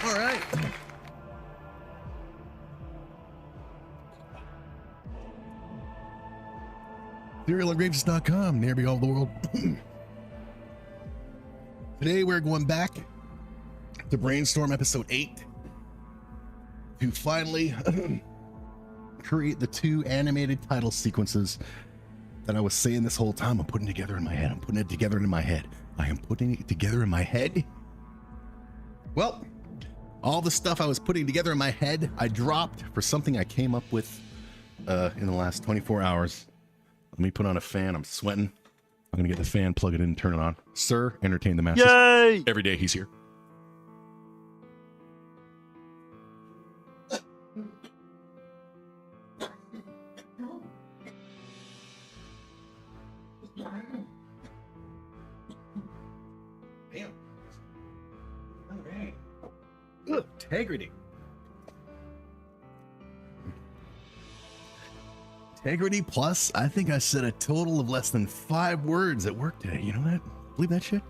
All right. SerialAndGraves.com, NAIRBY all over the world. Today we're going back to Brainstorm episode 8 to finally create the 2 animated title sequences that I was saying this whole time. I'm putting together in my head. I'm putting it together in my head. I am putting it together in my head. Well, all the stuff I was putting together in my head, I dropped for something I came up with in the last 24 hours. Let me put on a fan. I'm sweating. I'm going to get the fan, plug it in, turn it on. Sir, entertain the masses. Yay! Every day he's here. Damn. All right. Ugh, integrity. Integrity plus, I think I said a total of less than 5 words at work today. You know that? Believe that shit?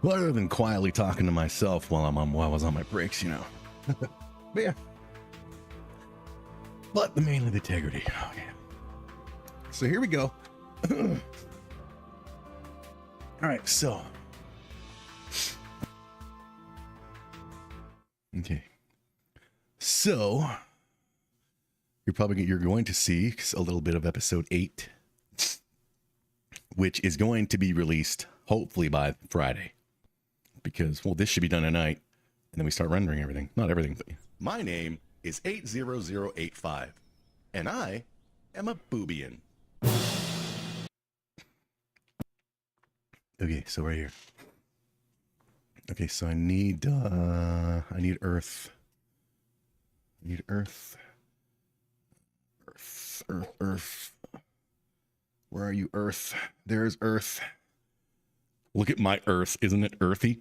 Well, other than quietly talking to myself while I was on my breaks, you know. But yeah. But mainly the integrity. Okay. So here we go. All right, so. Okay. So you're going to see a little bit of episode 8, which is going to be released hopefully by Friday, because, well, this should be done tonight, and then we start rendering everything. Not everything, but my name is 80085, and I am a boobian. Okay, so right here. Okay, so I need earth. I need earth. Earth. Where are you, Earth? There's Earth. Look at my Earth. Isn't it earthy?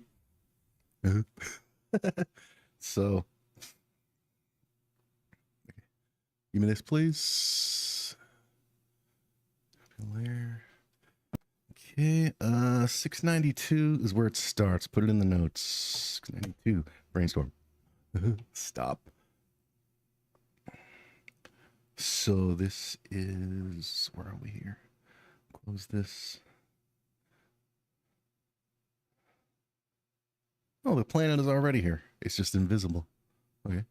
So, give me this, please. There. Okay, 692 is where it starts. Put it in the notes. 692. Brainstorm. Stop. So this is, where are we here? Close this. Oh, the planet is already here. It's just invisible. Okay.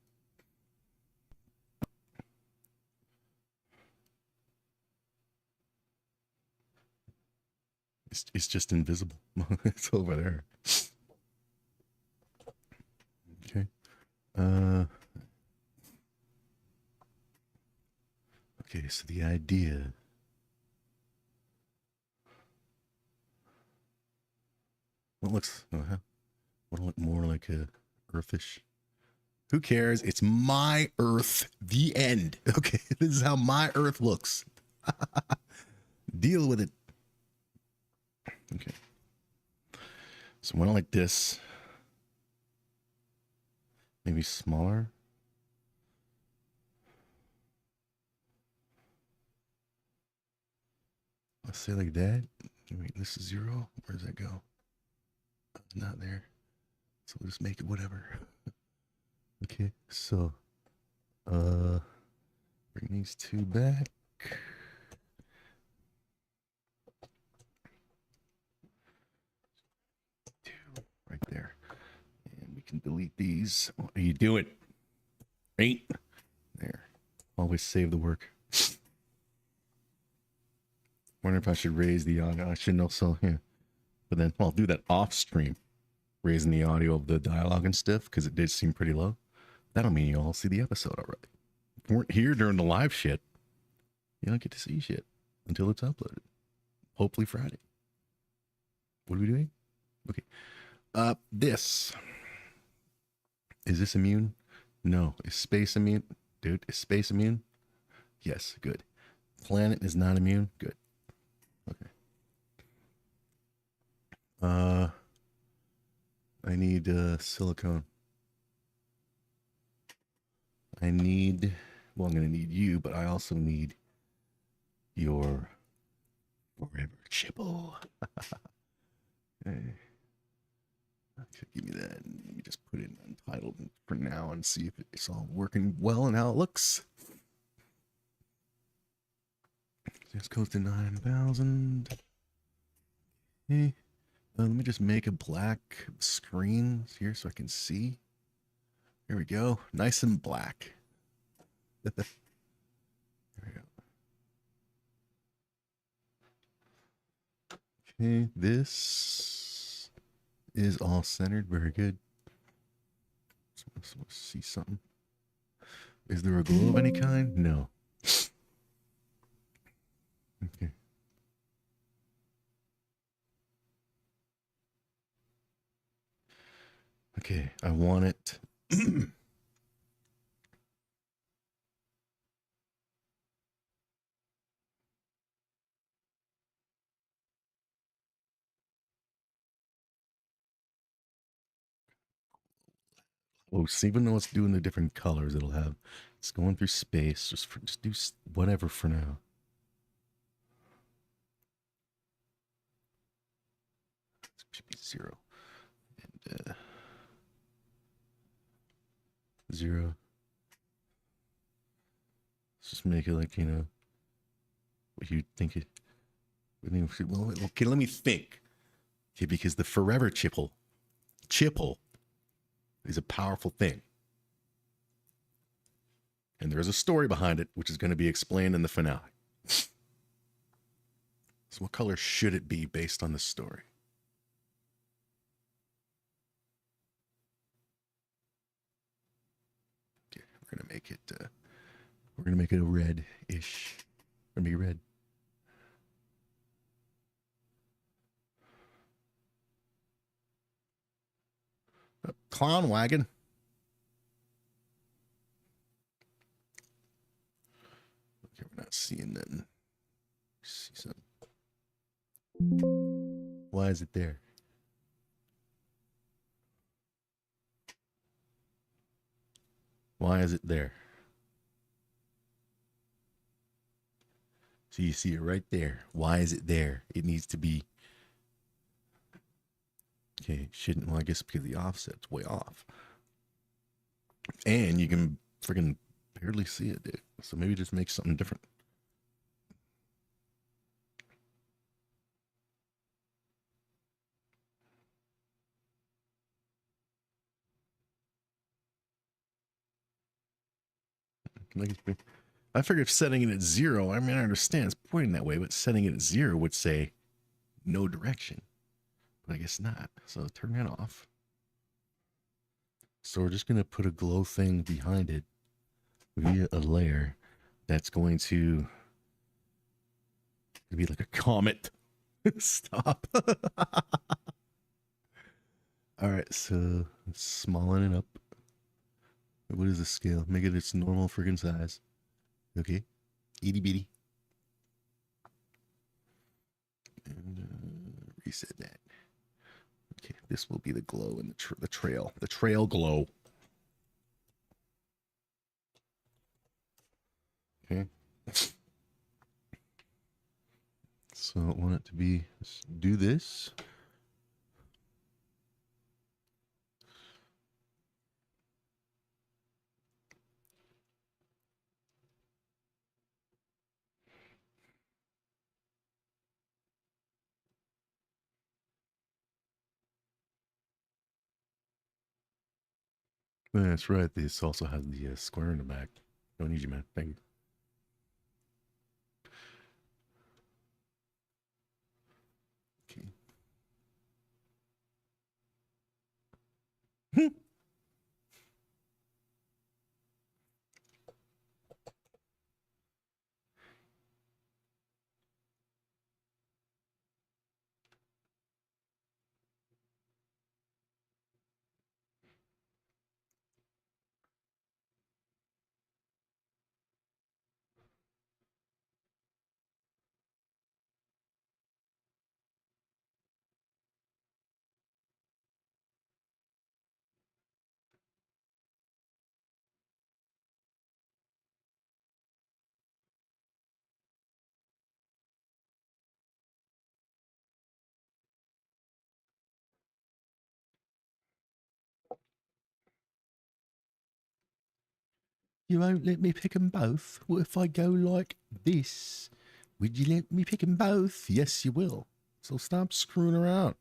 It's just invisible. It's over there. Okay. Okay, so the idea. What looks more like a earthish? Who cares? It's my Earth. The end. Okay, this is how my Earth looks. Deal with it. Okay. So one like this. Maybe smaller. Let's say like that. Wait, this is 0. Where does that go? Not there. So we'll just make it whatever. Okay, so bring these 2 back. 2 right there. And we can delete these. What are you doing? 8. There. Always save the work. Wonder if I should raise the audio. I shouldn't also, yeah. But then I'll do that off stream, raising the audio of the dialogue and stuff, because it did seem pretty low. That'll mean you all see the episode already. If you weren't here during the live shit, you don't get to see shit until it's uploaded. Hopefully Friday. What are we doing? Okay. This. Is this immune? No. Is space immune? Dude, is space immune? Yes, good. Planet is not immune? Good. Okay. I need silicone. I need, well, I'm going to need you, but I also need your forever chipple. Okay. Okay, give me that. Let me just put it in untitled for now and see if it's all working well and how it looks. Just goes to 9,000. Okay. Let me just make a black screen here so I can see. There we go. Nice and black. There we go. Okay, this is all centered. Very good. Let's see something. Is there a glow of any kind? No. Okay. Okay, I want it. Oh, see, even though it's doing the different colors, it'll have. It's going through space. Just do whatever for now. It should be 0 and 0. Let's just make it like, you know, what you think it. Well, okay, let me think. Okay, because the forever chipple is a powerful thing. And there's a story behind it, which is going to be explained in the finale. So what color should it be based on the story? Okay, we're going to make it a red-ish. Or make it red. Clown wagon. Okay, we're not seeing that. See something. Why is it there? Why is it there? So you see it right there. Why is it there? It needs to be. Okay, shouldn't. Well, I guess because the offset's way off. And you can freaking barely see it, dude. So maybe just make something different. I figure if setting it at 0, I mean, I understand it's pointing that way, but setting it at 0 would say no direction. But I guess not. So turn that off. So we're just going to put a glow thing behind it via a layer that's going to be like a comet. Stop. All right, so let's smallen it up. What is the scale? Make it its normal friggin' size. Okay, itty bitty. And reset that. Okay, this will be the glow in the trail glow. Okay. So I want it to be, let's do this. That's right. This also has the square in the back. Don't need you, man. Thank you. Okay. You won't let me pick them both? What if I go like this? Would you let me pick them both? Yes, you will. So stop screwing around.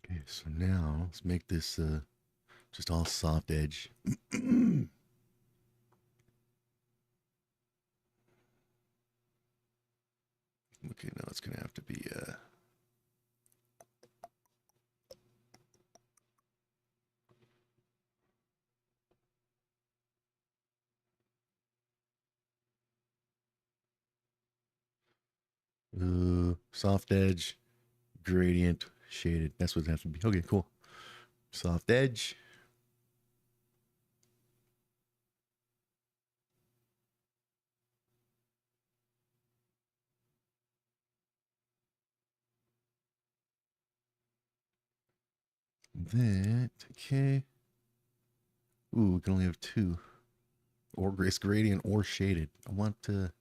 Okay, so now let's make this just all soft edge. Okay, now it's gonna have to be soft edge, gradient, shaded. That's what it has to be. Okay, cool. Soft edge. That, okay. Ooh, we can only have two. Or it's gradient or shaded. I want to...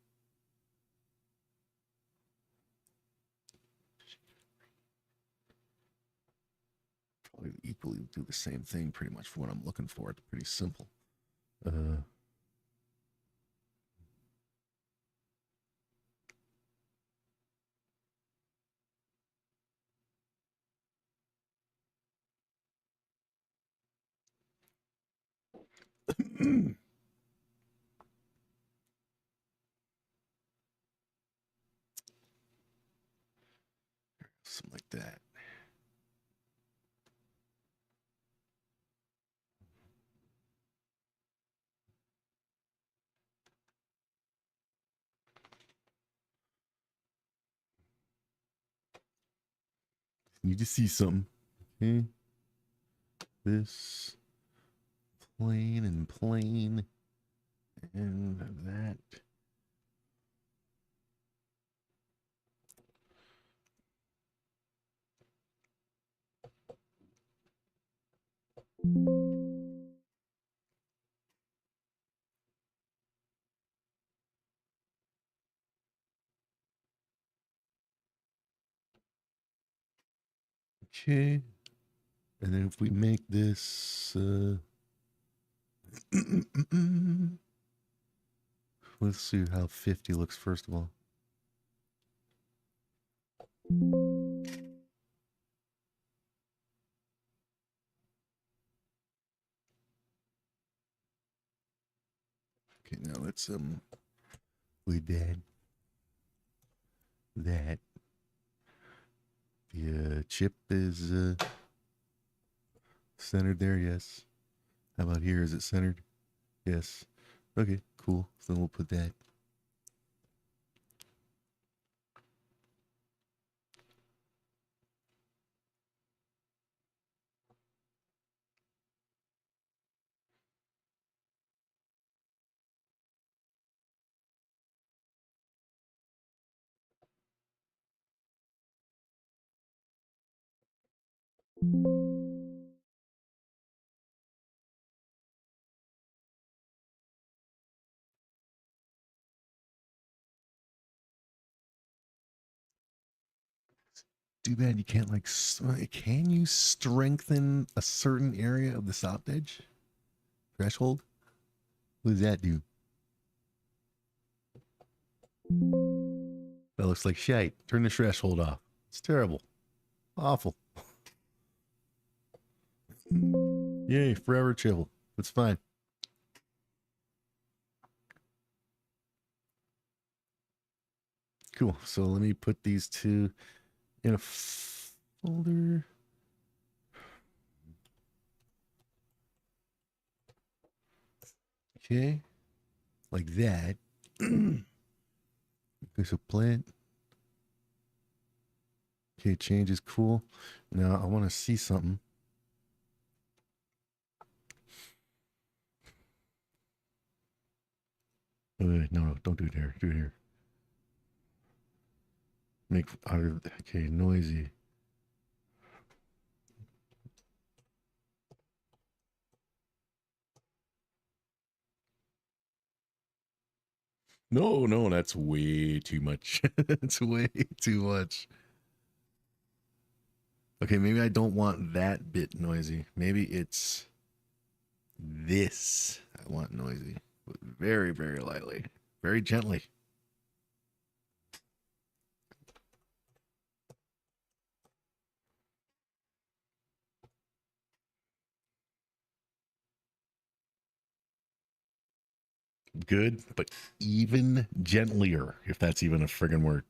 probably equally do the same thing pretty much for what I'm looking for. It's pretty simple. Something like that. Need to see something. Okay. This plane and plane and that. Okay. And then if we make this let's see how 50 looks first of all. Okay, now let's we did that. The chip is centered there, yes. How about here? Is it centered? Yes. Okay, cool. So then we'll put that. Too bad you can't like, can you strengthen a certain area of the soft edge threshold? What does that do? That looks like shite. Turn the threshold off. It's terrible. Awful. Yay, forever chill. It's fine. Cool. So let me put these two in a folder. Okay. Like that. Okay, so plant. Okay, change is cool. Now I want to see something. No, don't do it here. Do it here. Make out of, okay, noisy. No, no, that's way too much. It's way too much. Okay, maybe I don't want that bit noisy. Maybe it's this I want noisy. But very, very lightly. Very gently. Good, but even gentlier, if that's even a friggin' word.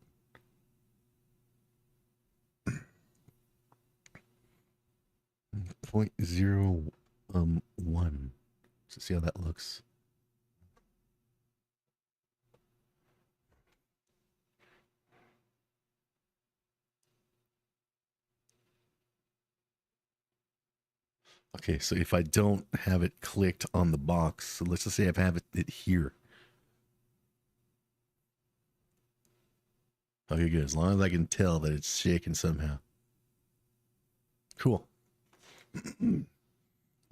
0.01. So see how that looks. Okay, so if I don't have it clicked on the box, so let's just say I have it here. Okay, good. As long as I can tell that it's shaking somehow. Cool.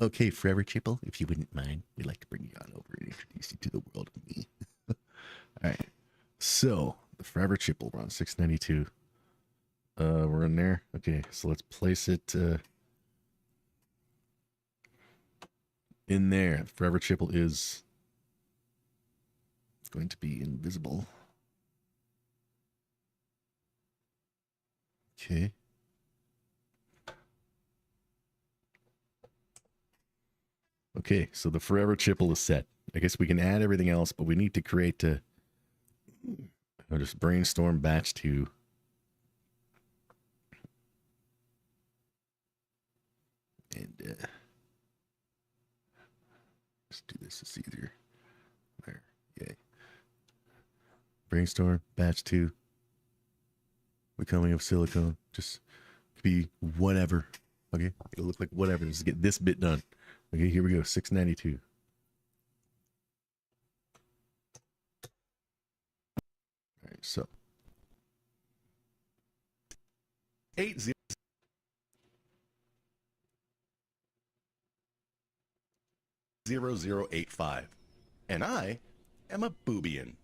Okay, Forever Chipple, if you wouldn't mind, we'd like to bring you on over and introduce you to the world of me. All right. So, the Forever Chipple, we're on 692. We're in there. Okay, so let's place it in there. Forever Chipple is going to be invisible. Okay. Okay, so the Forever Chipple is set. I guess we can add everything else, but we need to create just brainstorm batch 2. And let's do this. It's easier. There. Yay. Brainstorm batch 2. Becoming of silicone. Just be whatever. Okay, it'll look like whatever. Just get this bit done. Okay, here we go. 692. All right, so 800085. And I am a boobian.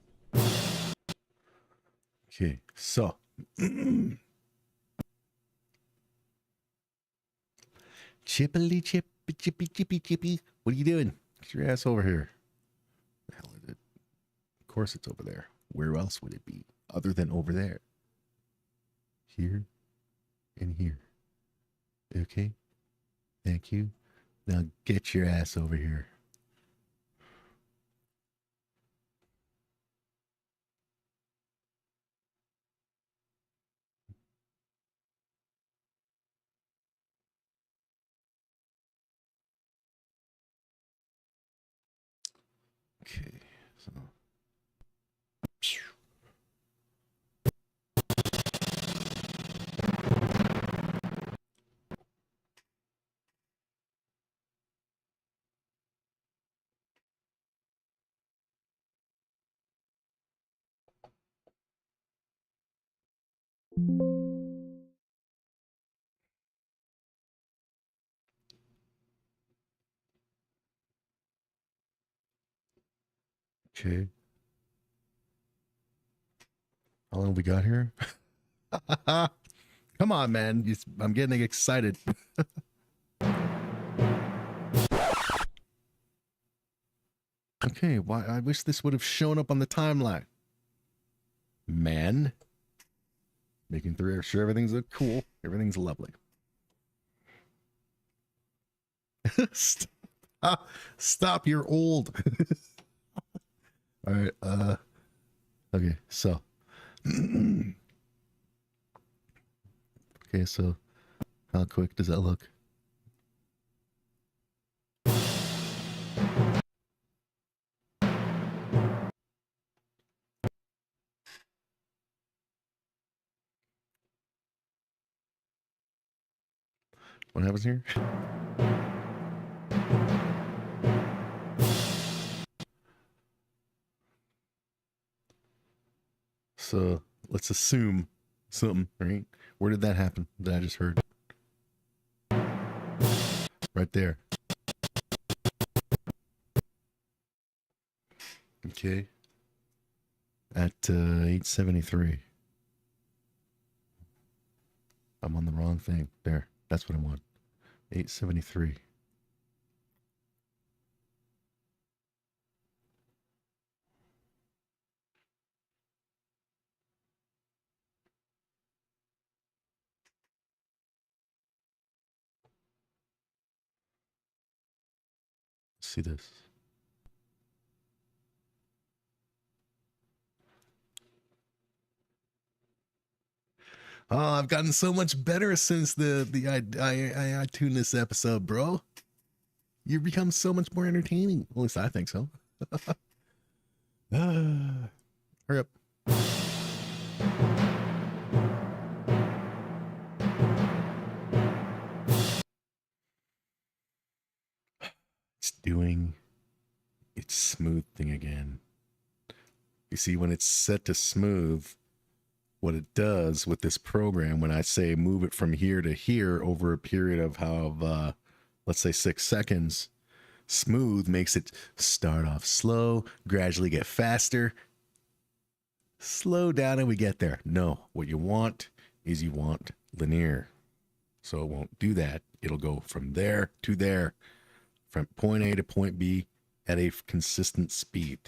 Okay, so chippily chippy. What are you doing? Get your ass over here. The hell is it? Of course it's over there. Where else would it be other than over there? Here and here. Okay. Thank you. Now get your ass over here. Okay. So okay. How long have we got here? Come on, man. I'm getting excited. Okay, why? I wish this would have shown up on the timeline. Man. Making sure everything's cool. Everything's lovely. Stop, you're old. All right, okay, so. Okay, so how quick does that look? What happens here? So let's assume something, right? Where did that happen that I just heard? Right there. Okay. at 873. I'm on the wrong thing. There. That's what I want. 873. See this. Oh, I've gotten so much better since I tuned this episode, bro. You become so much more entertaining. At least I think so. Hurry up. It's doing its smooth thing again. You see, when it's set to smooth, what it does with this program, when I say move it from here to here over a period of let's say 6 seconds, smooth makes it start off slow, gradually get faster, slow down, and we get there. No, what you want is you want linear. So it won't do that. It'll go from there to there, from point A to point B at a consistent speed.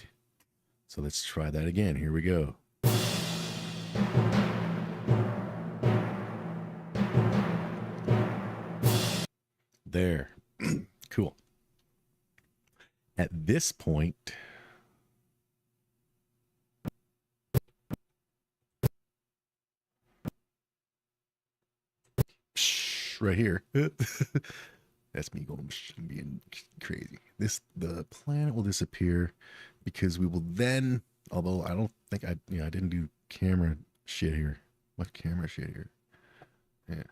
So let's try that again. Here we go. There. Cool. At this point, right here. That's me going being crazy. The planet will disappear because we will then, although I don't think I didn't do camera shit here. What camera shit here? Yeah.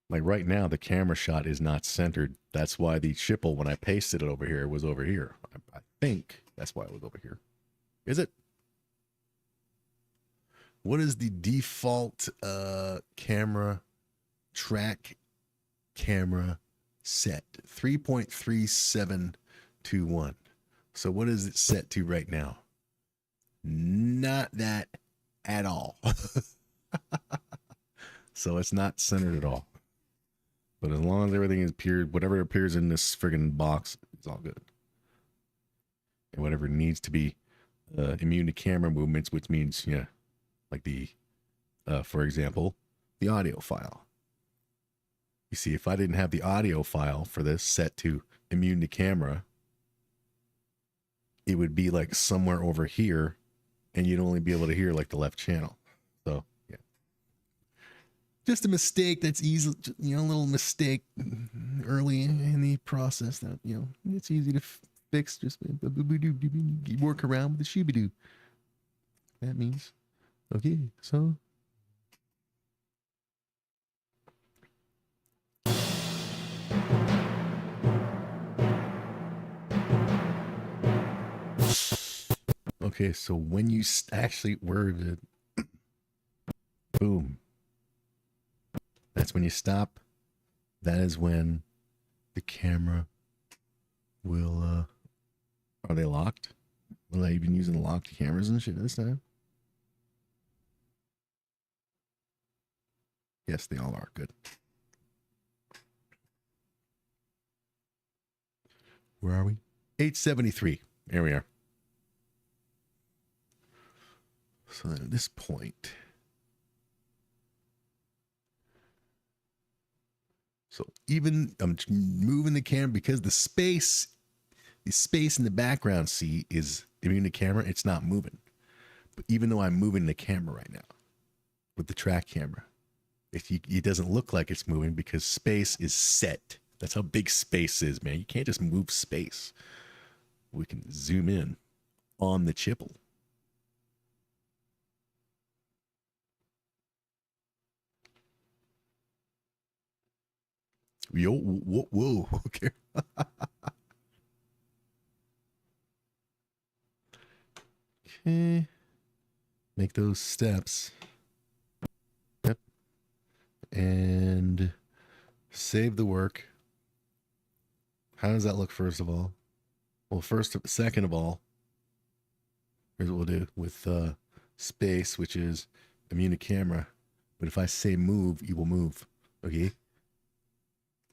Like right now, the camera shot is not centered. That's why the shipple, when I pasted it over here, was over here. I think that's why it was over here. Is it? What is the default camera track camera set? 3.3721. So what is it set to right now? Not that at all. So it's not centered at all. But as long as everything is appeared, whatever appears in this friggin' box, it's all good. And whatever needs to be immune to camera movements, which means, yeah, like the, for example, the audio file. You see, if I didn't have the audio file for this set to immune to camera, it would be like somewhere over here, and you'd only be able to hear like the left channel. So, yeah. Just a mistake that's easy, a little mistake early in the process that, it's easy to fix. Just work around with the shooby-doo. That means, okay, so. Okay, so when you actually word it, boom. That's when you stop. That is when the camera will, are they locked? Will I been using locked cameras and shit this time? Yes, they all are. Good. Where are we? 873. There we are. So then at this point, so even I'm moving the camera because the space in the background, see, is immune to camera. It's not moving. But even though I'm moving the camera right now with the track camera, it doesn't look like it's moving because space is set. That's how big space is, man. You can't just move space. We can zoom in on the chipple. Yo, whoa, okay. Okay. Make those steps. Yep. And save the work. How does that look, first of all? Well, second of all, here's what we'll do with space, which is immune to camera. But if I say move, you will move. Okay?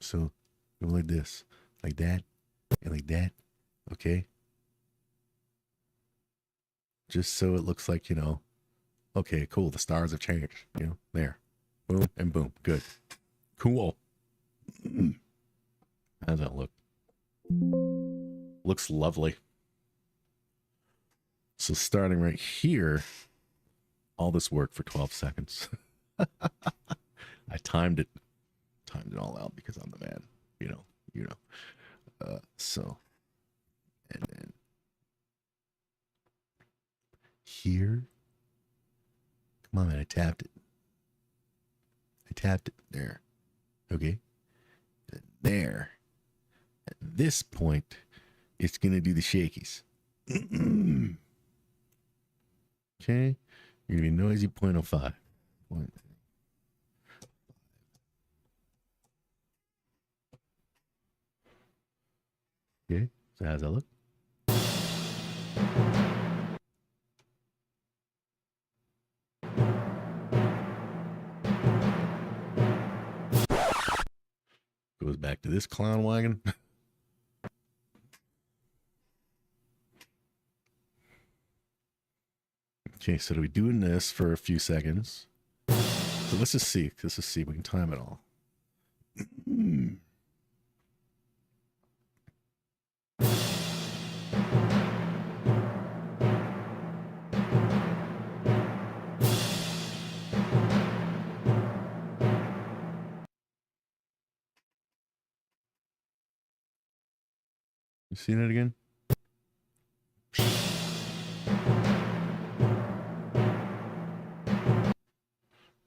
So go like this, like that, and like that. Okay? Just so it looks like, you know, okay, cool. The stars have changed. You know, there. Boom and boom. Good. Cool. How does that look? Looks lovely. So starting right here, all this work for 12 seconds. I timed it all out because I'm the man, you know. So, and then here, come on, man, I tapped it there. Okay, and there. At this point, it's gonna do the shakies. Okay, you're gonna be noisy 0.05. Okay, so how's that look? Goes back to this clown wagon. Okay, so we're doing this for a few seconds. So let's just see. Let's just see if we can time it all. You seen it again?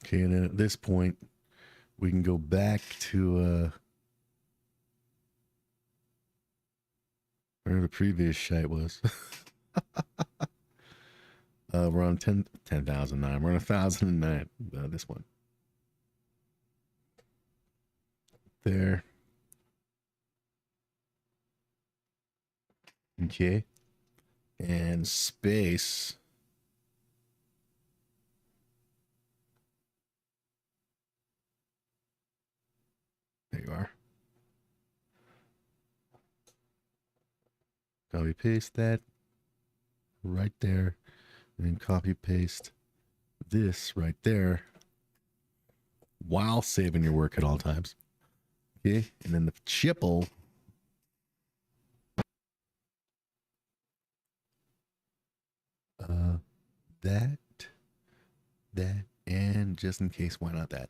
Okay, and then at this point, we can go back to where the previous shite was. We're on 10,009. We're on 1,009. This one. There. Okay. And space. There you are. Copy paste that right there. And then copy paste this right there while saving your work at all times. Okay. And then the chipple. That, and just in case, why not that?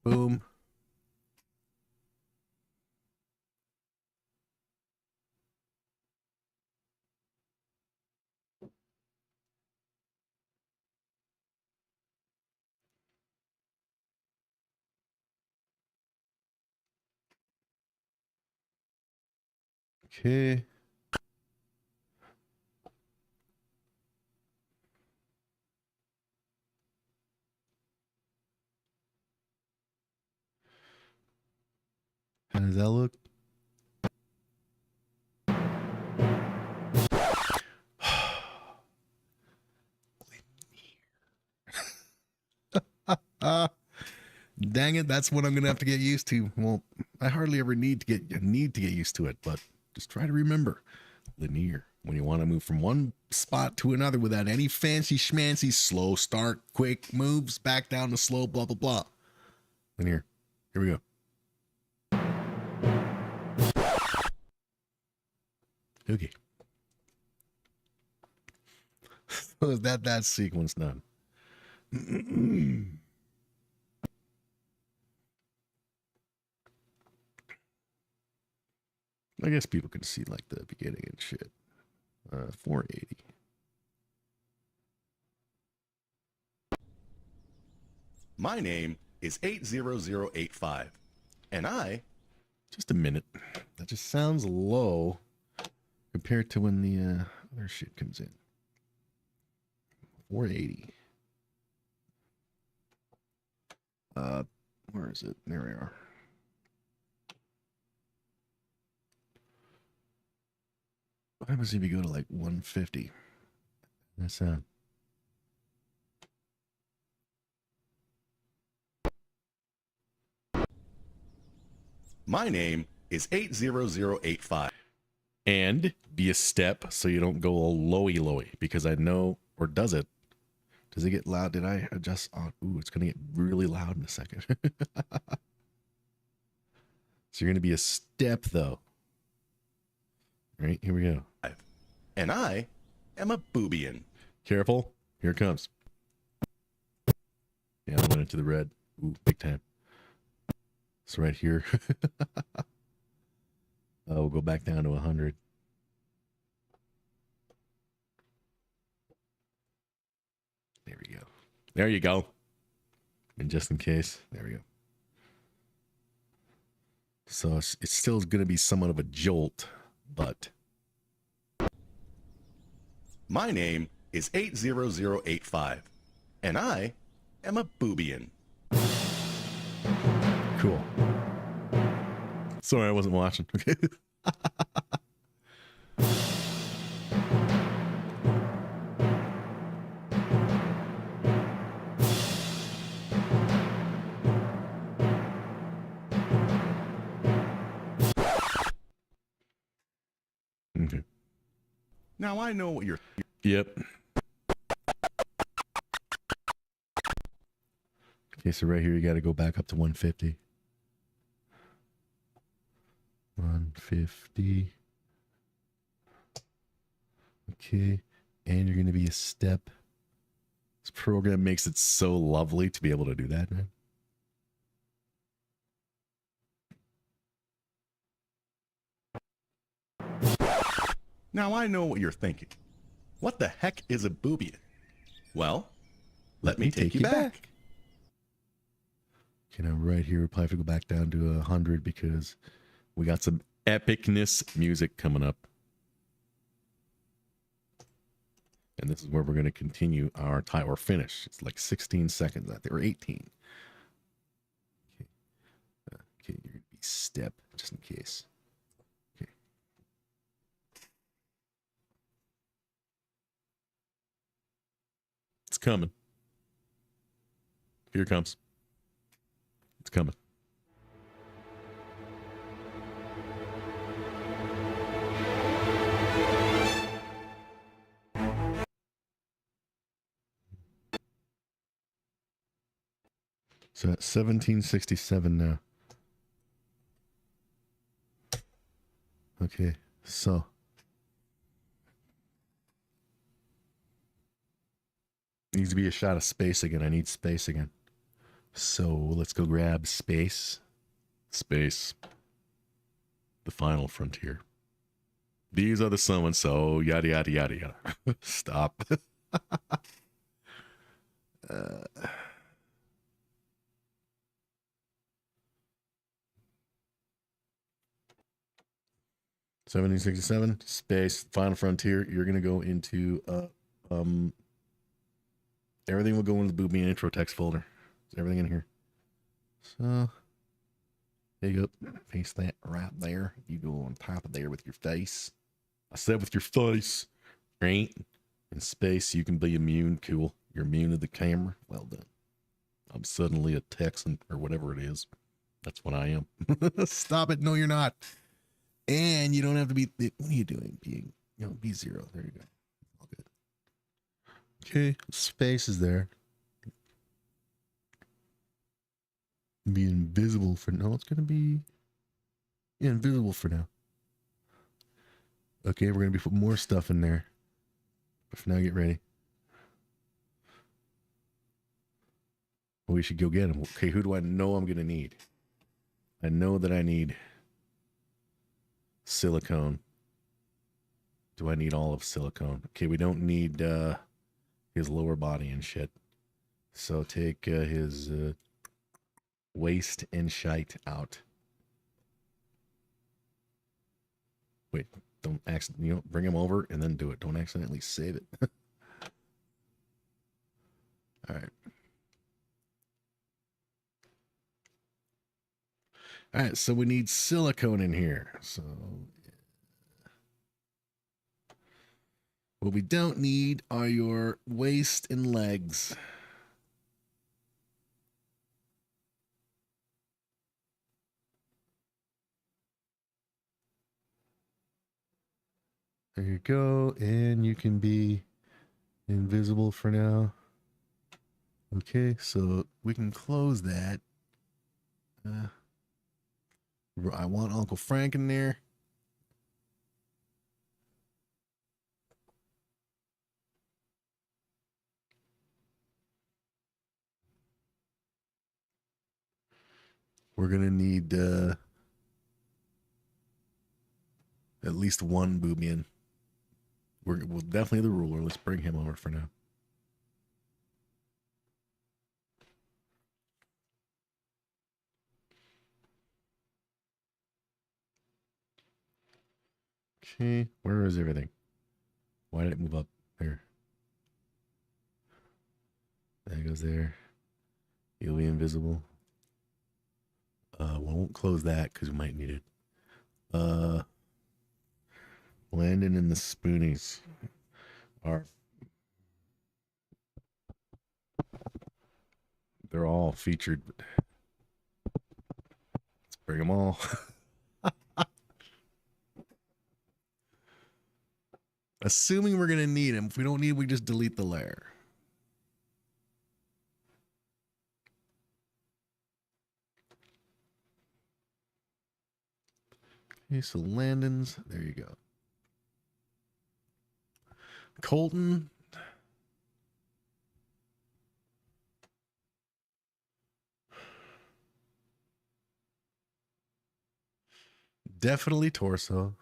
Boom. Okay. How does that look? Dang it, that's what I'm gonna have to get used to. Well, I hardly ever need to get used to it, but just try to remember linear when you want to move from one spot to another without any fancy schmancy slow start, quick moves, back down to slow, blah blah blah. Linear. Here we go. Okay. So is that sequence done? I guess people can see like the beginning and shit. 480. My name is 80085, and I... Just a minute. That just sounds low compared to when the other shit comes in. 480. Where is it? There we are. What happens if you go to like 150? That sound. My name is 80085. And be a step so you don't go all lowy because I know, or does it? Does it get loud? Did I adjust on? Ooh, it's going to get really loud in a second. So you're going to be a step though. All right, here we go. And I am a boobian. Careful. Here it comes. Yeah, I went into the red. Ooh, big time. So right here. We'll go back down to 100. There we go. There you go. And just in case, there we go. So it's still going to be somewhat of a jolt, but. My name is 80085. And I am a boobian. Cool. Sorry, I wasn't watching. Okay. Okay. Now I know what you're... Yep. Okay, so right here you got to go back up to 150. 150. Okay, and you're going to be a step. This program makes it so lovely to be able to do that, man. Now I know what you're thinking. What the heck is a boobian? Well, let me take you back. Okay, now right here, we'll probably have to go back down to 100 because we got some epicness music coming up. And this is where we're going to continue our time or finish. It's like 16 seconds out there, or 18. Okay, okay, you're going to be step just in case. Okay. It's coming. Here it comes. It's coming. So at 1767 now. Okay, so needs to be a shot of space again. I need space again. So let's go grab space. Space. The final frontier. These are the so-and-so, yada, yada, yada, yada. Stop. 1767, space, final frontier. You're going to go into, everything will go in the Boobian intro text folder. Is everything in here? So, there you go. Paste that right there. You go on top of there with your face. I said with your face, right? In space, you can be immune. Cool. You're immune to the camera. Well done. I'm suddenly a Texan or whatever it is. That's what I am. Stop it. No, you're not. And you don't have to be. What are you doing? Being, be zero. There you go. All good. Okay. Space is there. Be invisible for now. It's going to be invisible for now. Okay. We're going to be putting more stuff in there. But for now, get ready. Well, we should go get them. Okay. Who do I know I'm going to need? I know that I need silicone. Do I need all of silicone? Okay, we don't need his lower body and shit. So take his waist and shite out. Wait, don't accidentally, bring him over and then do it. Don't accidentally save it. All right. All right, so we need silicone in here. So What we don't need are your waist and legs. There you go. And you can be invisible for now. Okay, so we can close that. I want Uncle Frank in there. We're going to need at least one Boobian. We'll definitely the ruler. Let's bring him over for now. Okay, where is everything? Why did it move up there? That goes there. You'll be invisible. We won't close that because we might need it. Landon and the Spoonies are. They're all featured. Let's bring them all. Assuming we're going to need them. If we don't need, we just delete the layer. Okay, so Landon's. There you go. Colton. Definitely torso.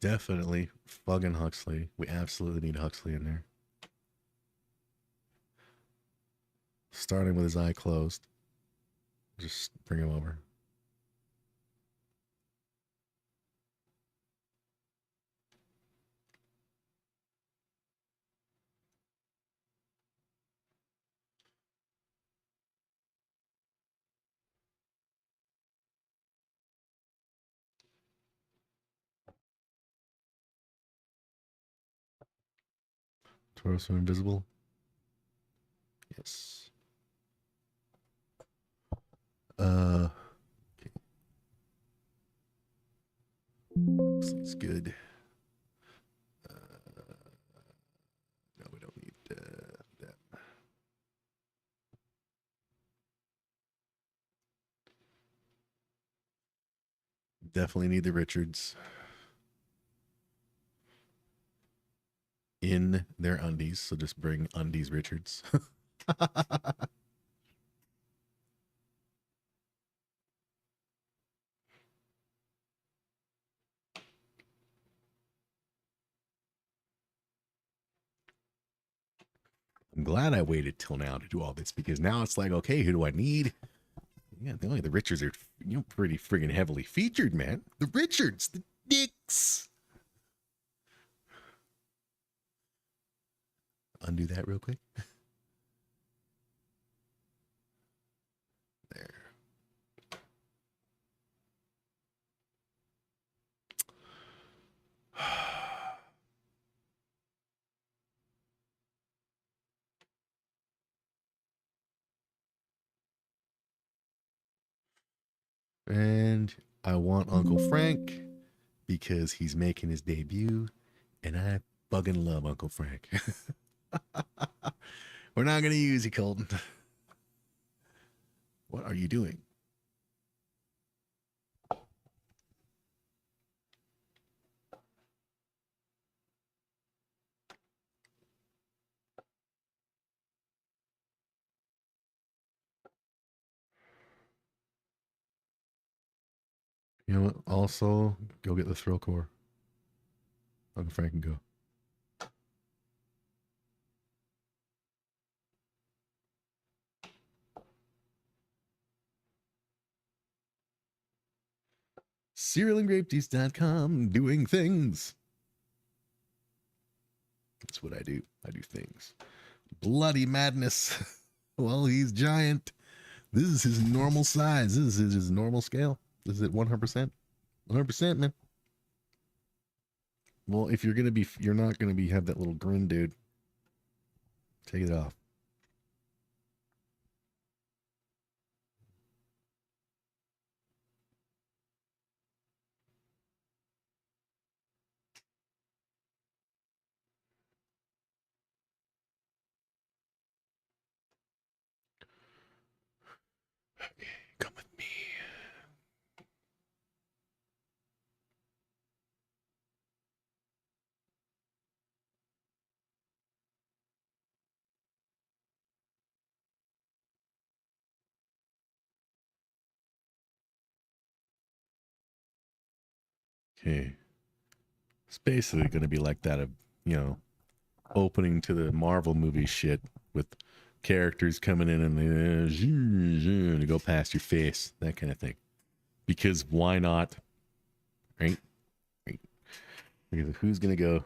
Definitely fucking Huxley. We absolutely need Huxley in there. Starting with his eye closed. Just bring him over. Torso invisible. Yes. Okay. Looks good. No, we don't need that. Definitely need the Richards in their undies. So just bring undies Richards. I'm glad I waited till now to do all this because now it's like, okay, who do I need? Yeah, the Richards are pretty friggin' heavily featured, man. The Richards, the dicks. Undo that real quick. There. And I want Uncle Frank because he's making his debut, and I fucking love Uncle Frank. We're not going to use you, Colton. What are you doing? You know what? Also, go get the thrill core. Uncle Frank can go. Cerealandgrapejuice.com doing things. That's what I do. I do things. Bloody madness. Well, he's giant. This is his normal size. This is his normal scale. This is at 100%. 100%, man. Well, if you're gonna be, you're not gonna be have that little grin, dude. Take it off. Okay, come with me. Okay. It's basically going to be like that of, you know, opening to the Marvel movie shit with characters coming in and they go past your face, that kind of thing. Because why not? Right? Right. Because who's going to go?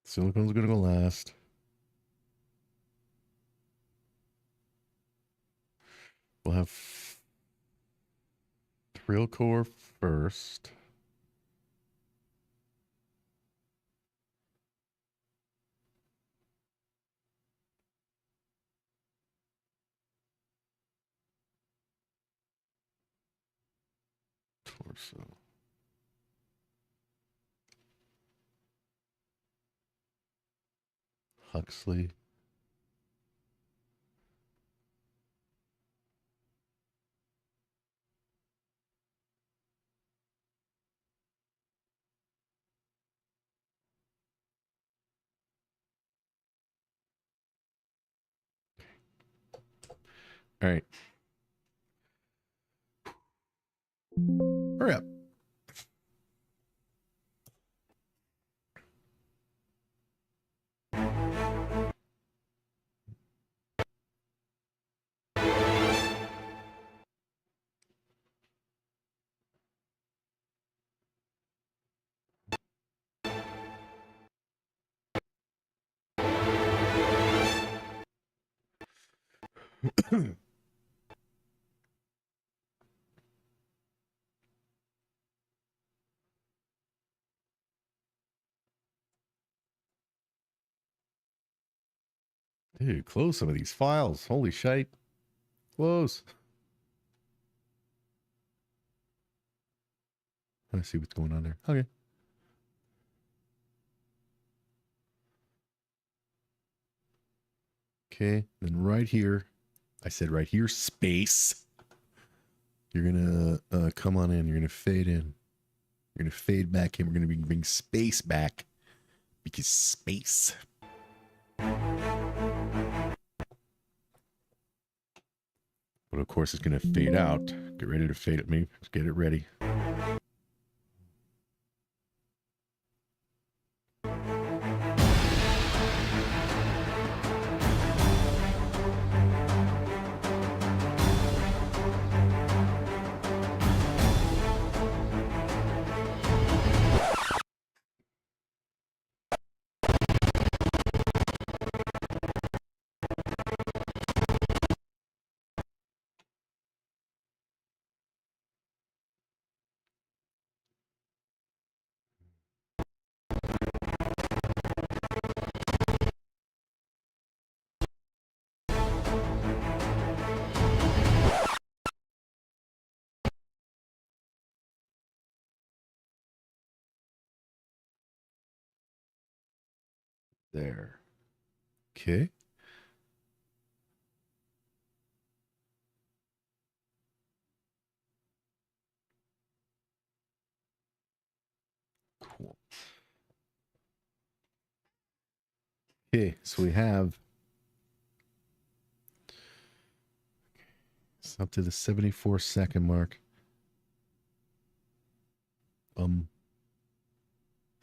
Silicone's going to go last. We'll have Thrill Core first. Torso. Huxley. All right. Hurry up. Dude, close some of these files. Holy shite. Close. Let's see what's going on there. Okay. Okay. Then right here, I said right here, space. You're going to come on in. You're going to fade in. You're going to fade back in. We're going to bring space back because space. But of course, it's going to fade out. Get ready to fade at me. Let's get it ready. There. Okay. Cool. Okay, so we have it's up to the 74-second mark.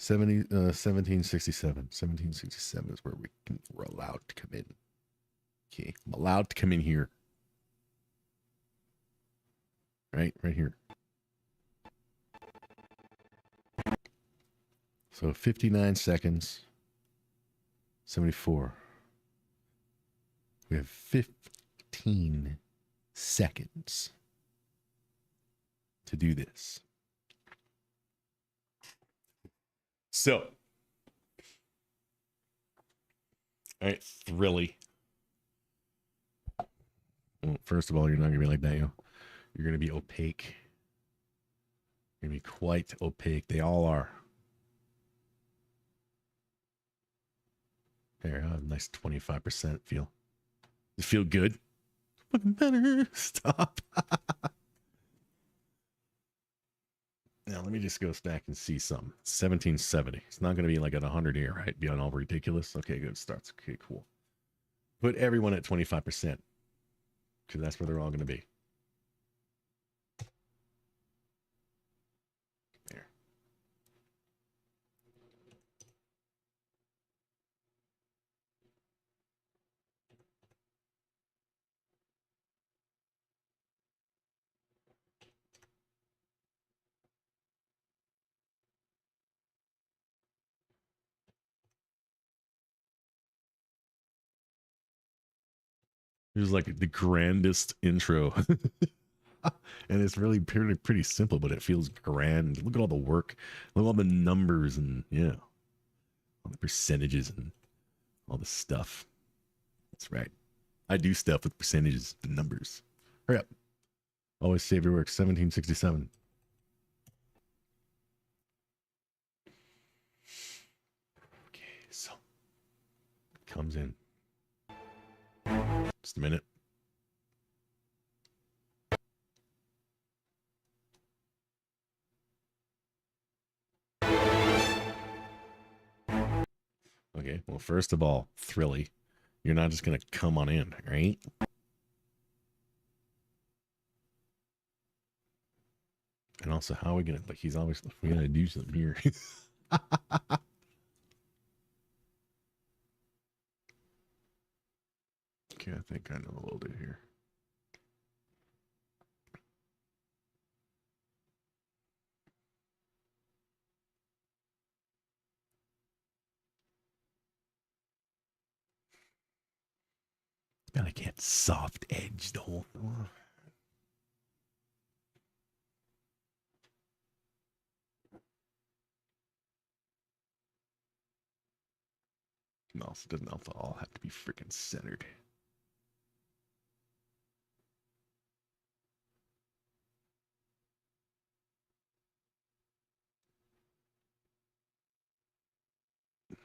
1767. 1767 is where we're allowed to come in. Okay, I'm allowed to come in here. right here. So 59 seconds, 74. We have 15 seconds to do this. So, all right, Thrilly. Well, first of all, you're not going to be like that, yo. You're going to be opaque. You're going to be quite opaque. They all are. There, I have a nice 25% feel. Does it feel good? Fucking better. Stop. Now, let me just go back and see some. 1770. It's not going to be like at 100 here, right? Beyond all ridiculous. Okay, good. Starts. Okay, cool. Put everyone at 25%. Because that's where they're all going to be. There. It was like the grandest intro. And it's really pretty simple, but it feels grand. Look at all the work. Look at all the numbers and, yeah, all the percentages and all the stuff. That's right. I do stuff with percentages and numbers. Hurry up. Always save your work. 1767. Okay, so it comes in. Just a minute. Okay, well, first of all, Thrilly, you're not just going to come on in, right? And also, how are we going to, like, he's always, we got to do something here. Okay, I think I know a little bit here. God, I can't soft edge the whole thing. No, it doesn't all have to be freaking centered.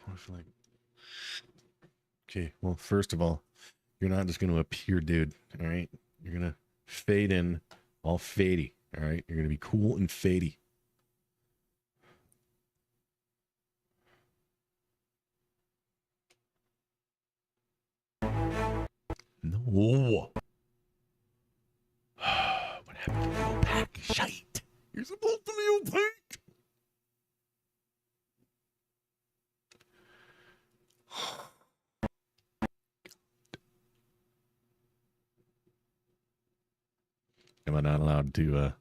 I feel like, okay, well, first of all, you're not just going to appear, dude. All right, you're going to fade in, all fadey. All right, you're going to be cool and fadey. No. What happened to the opaque shite? You're supposed to be opaque. Am I not allowed to,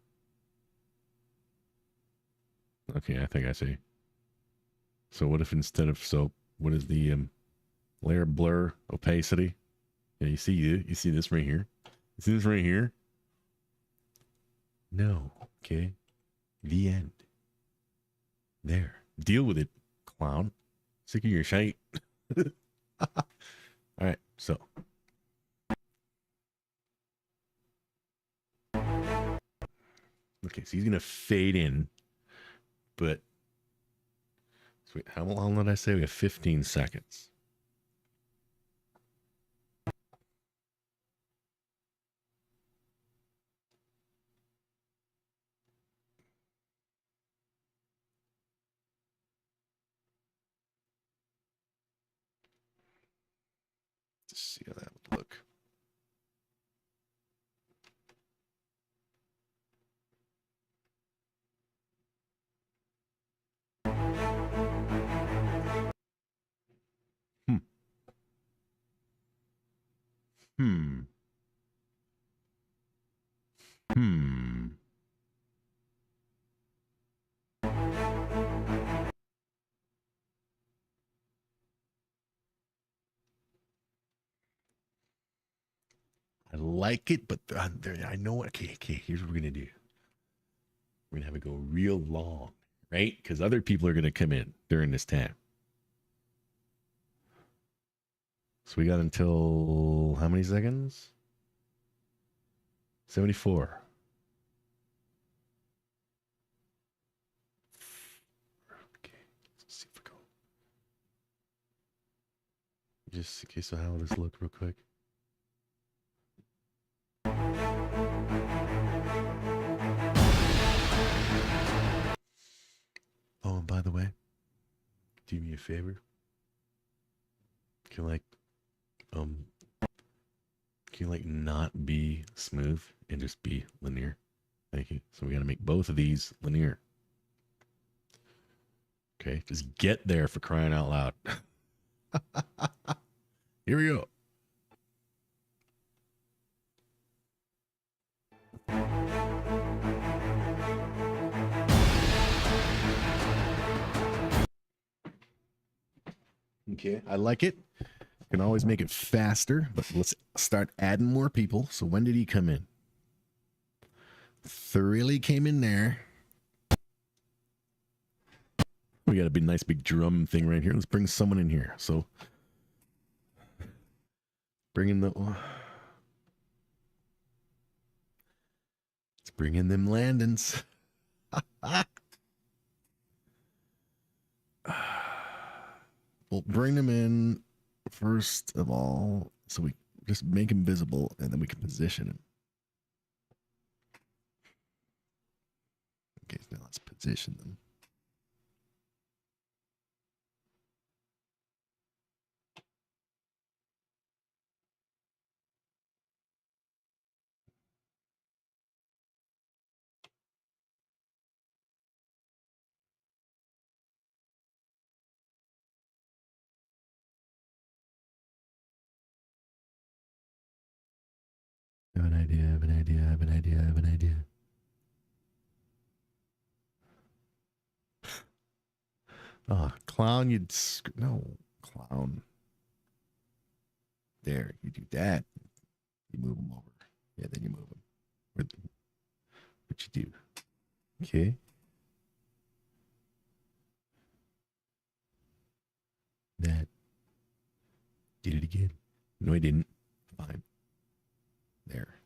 okay, I think I see. So what if instead of soap, what is the layer blur opacity? Yeah, you see this right here? You see this right here? No. Okay. The end. There. Deal with it, clown. Sick of your shite. All right, so. Okay, so he's going to fade in, but wait, how long did I say? We have 15 seconds. Let's see how that would look. Hmm. Hmm. Hmm. like it, but I know what. Okay. Here's what we're gonna do. We're gonna have it go real long, right? Because other people are gonna come in during this time. So we got until how many seconds? 74. Okay, let's see if we go. Just okay, so how will this look real quick? Oh, and by the way, do me a favor. Can you not be smooth and just be linear? Thank you. So we got to make both of these linear. Okay, just get there for crying out loud. Here we go. Okay, I like it. Can always make it faster, but let's start adding more people. So when did he come in? Thoroughly came in there. We got a big, nice big drum thing right here. Let's bring someone in here. So bring in the. Let's bring in them Landons. We'll bring them in first of all, so we just make him visible, and then we can position him. Okay, now let's position them. I have an idea, I have an idea, I have an idea, I have an idea. Oh, clown, no, clown. There, you do that. You move them over. Yeah, then you move them. What you do? Okay. That. Did it again. No, I didn't. Fine. There.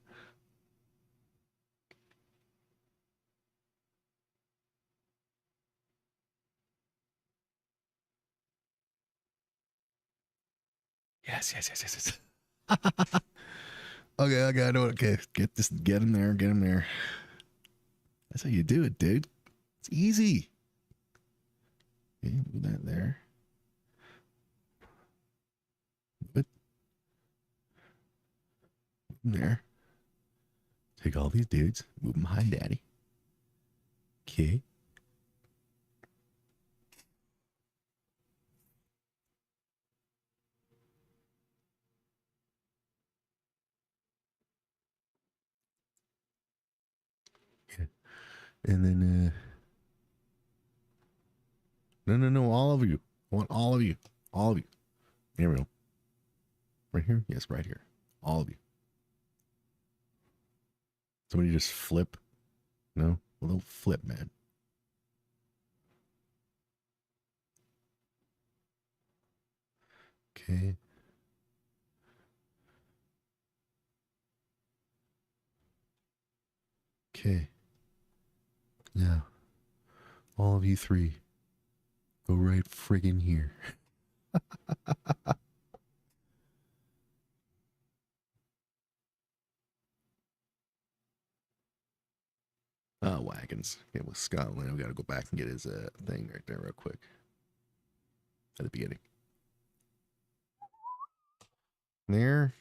Yes. Okay, I got it. Okay, get him there. That's how you do it, dude. It's easy. Okay, move that there. Move it. There. Take all these dudes, move them behind daddy. Okay. Yeah. And then no, all of you. I want all of you. All of you. Here we go. Right here? Yes, right here. All of you. Somebody just flip. No? Well, don't flip, man. Okay. Okay. Now, all of you three, go right friggin' here. Wagons. Okay, with Scotland, we got to go back and get his thing right there real quick. At the beginning. There.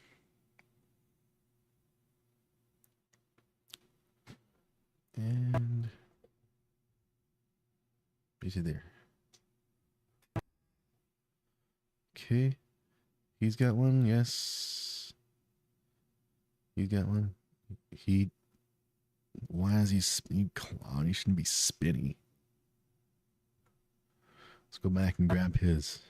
And is he there? Okay. He's got one. Yes. He's got one. Why is he clown? He shouldn't be spinny. Let's go back and grab his.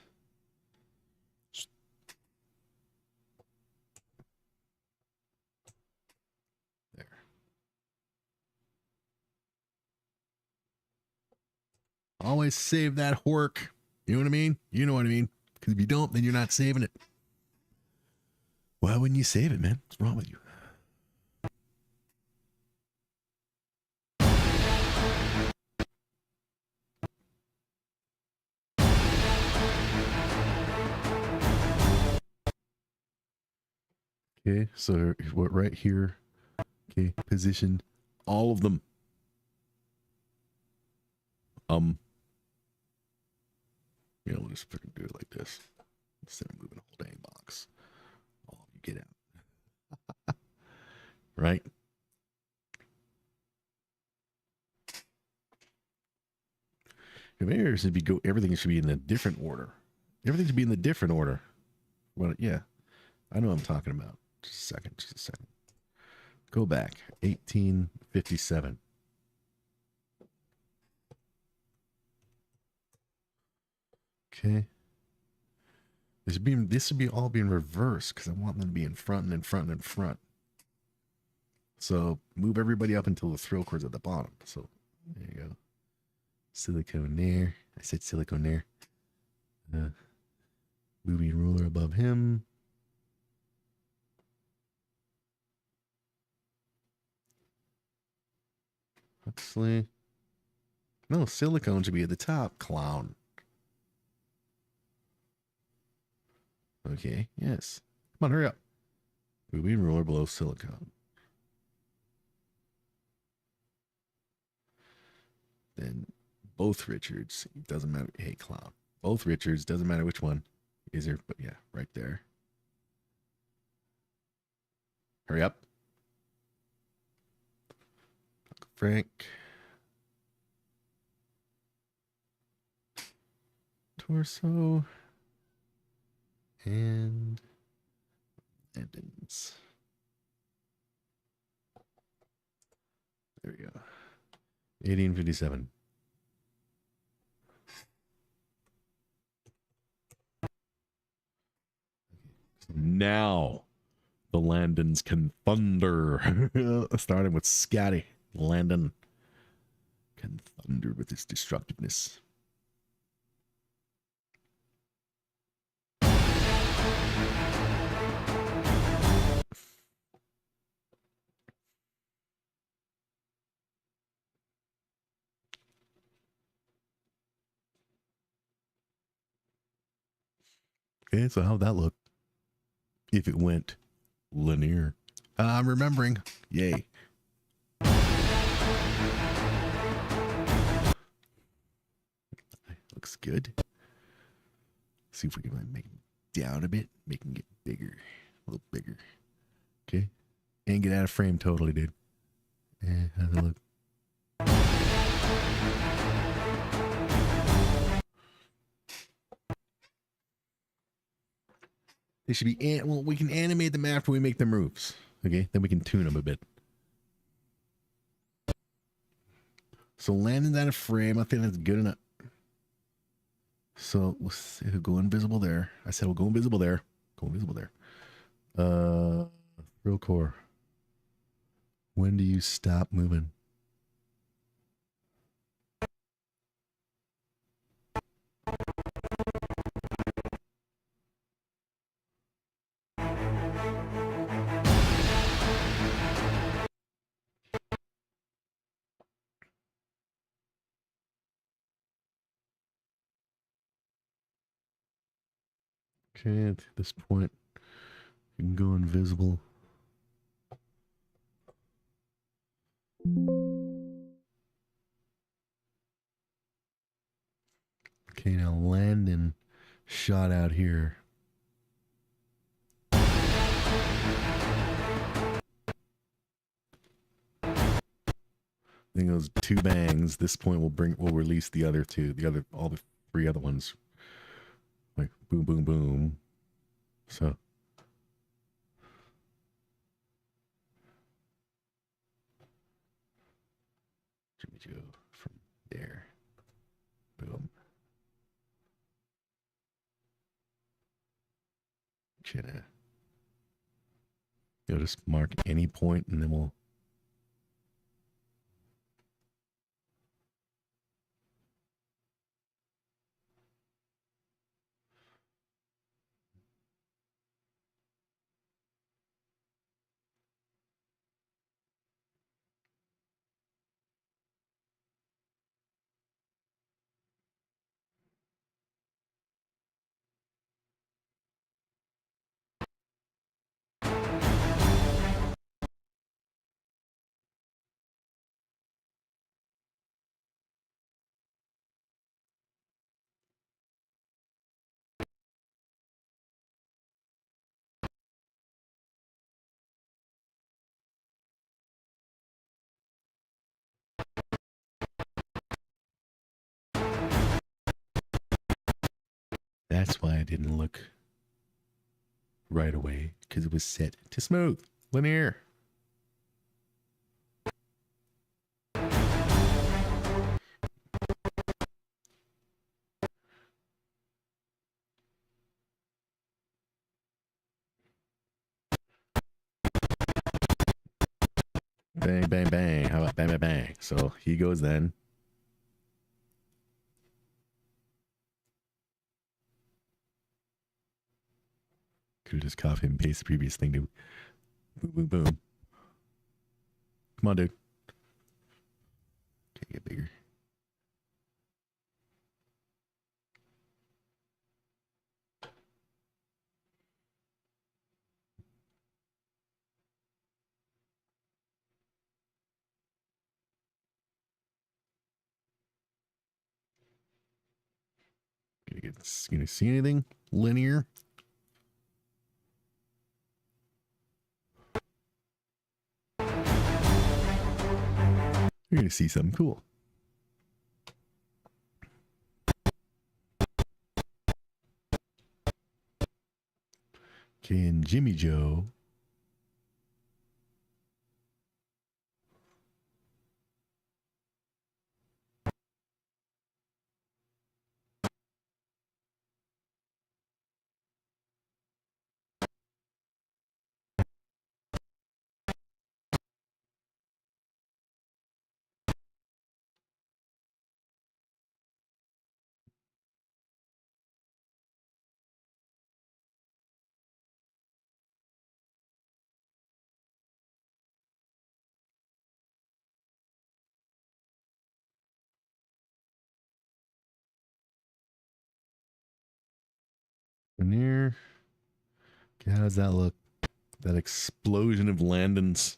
Always save that hork. You know what I mean? You know what I mean? Because if you don't, then you're not saving it. Why wouldn't you save it, man? What's wrong with you? Okay, so what right here? Okay, position all of them. You know, we'll just freaking do it like this instead of moving a whole dang box. Oh, you get out, right? Maybe should be go. Everything should be in a different order. Everything should be in the different order. Well, yeah, I know what I'm talking about. Just a second. Just a second. Go back. 1857. Okay. This should be all being reversed because I want them to be in front and in front and in front. So move everybody up until the thrill cord's at the bottom. So there you go. Silicone there. I said silicone there. Moving ruler above him. Huxley. No, silicone should be at the top, clown. Okay, yes. Come on, hurry up. Moving ruler below silicone. Then both Richards. Doesn't matter. Hey, clown. Both Richards. Doesn't matter which one. Is there? But yeah, right there. Hurry up. Frank. Torso. And Landons. There we go. 1857. Now the Landons can thunder. Starting with Scotty. Landon can thunder with his destructiveness. Okay, so how'd that look? If it went linear. I'm remembering. Yay. Looks good. See if we can make it down a bit, making it bigger, a little bigger. Okay, and get out of frame totally, dude. And how's that look? They should be, well, we can animate them after we make them roofs. Okay, then we can tune them a bit. So landing that in frame, I think that's good enough. So let's see, we'll go invisible there. I said we'll go invisible there. Go invisible there. Real core. When do you stop moving? Okay, at this point, you can go invisible. Okay, now Landon shot out here. I think those two bangs. This point will release the other two, all the three other ones. Like boom, boom, boom. So Jimmy Joe from there. Boom. Jenna. You'll just mark any point and then we'll That's why I didn't look right away, because it was set to smooth, linear. Bang, bang, bang. How about bang, bang, bang? So he goes then. Could have just copy and paste the previous thing to boom, boom, boom. Come on, dude. Okay, get bigger. Gonna see anything linear? You're gonna see something cool. Okay, and Jimmy Joe. Linear. Okay, how does that look? That explosion of Landons.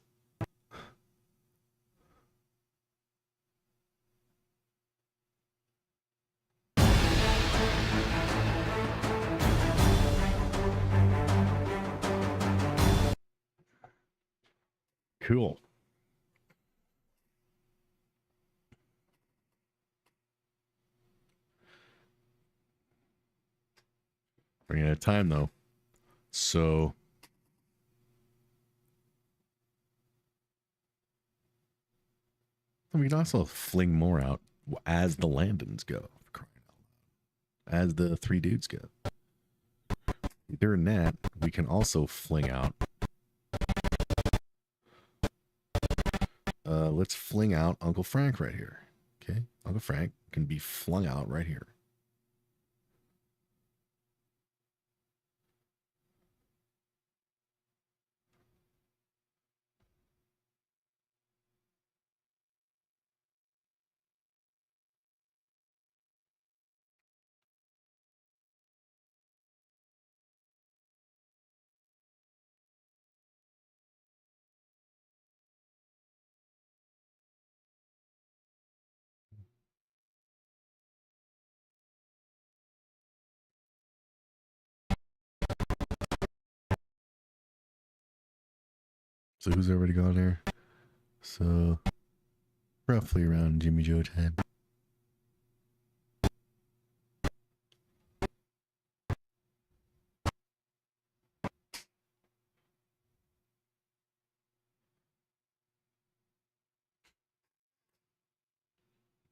Cool. Running out of time though. So we can also fling more out as the Landons go. As the three dudes go. During that, we can also fling out. Let's fling out Uncle Frank right here. Okay, Uncle Frank can be flung out right here. So who's already gone there? So roughly around Jimmy Joe time.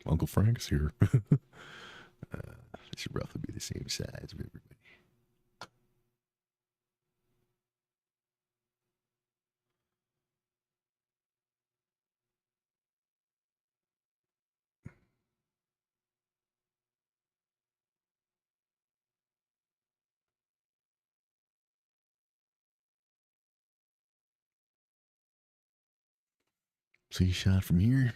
Uncle Frank's here. They should roughly be the same size of everybody. So you shot from here.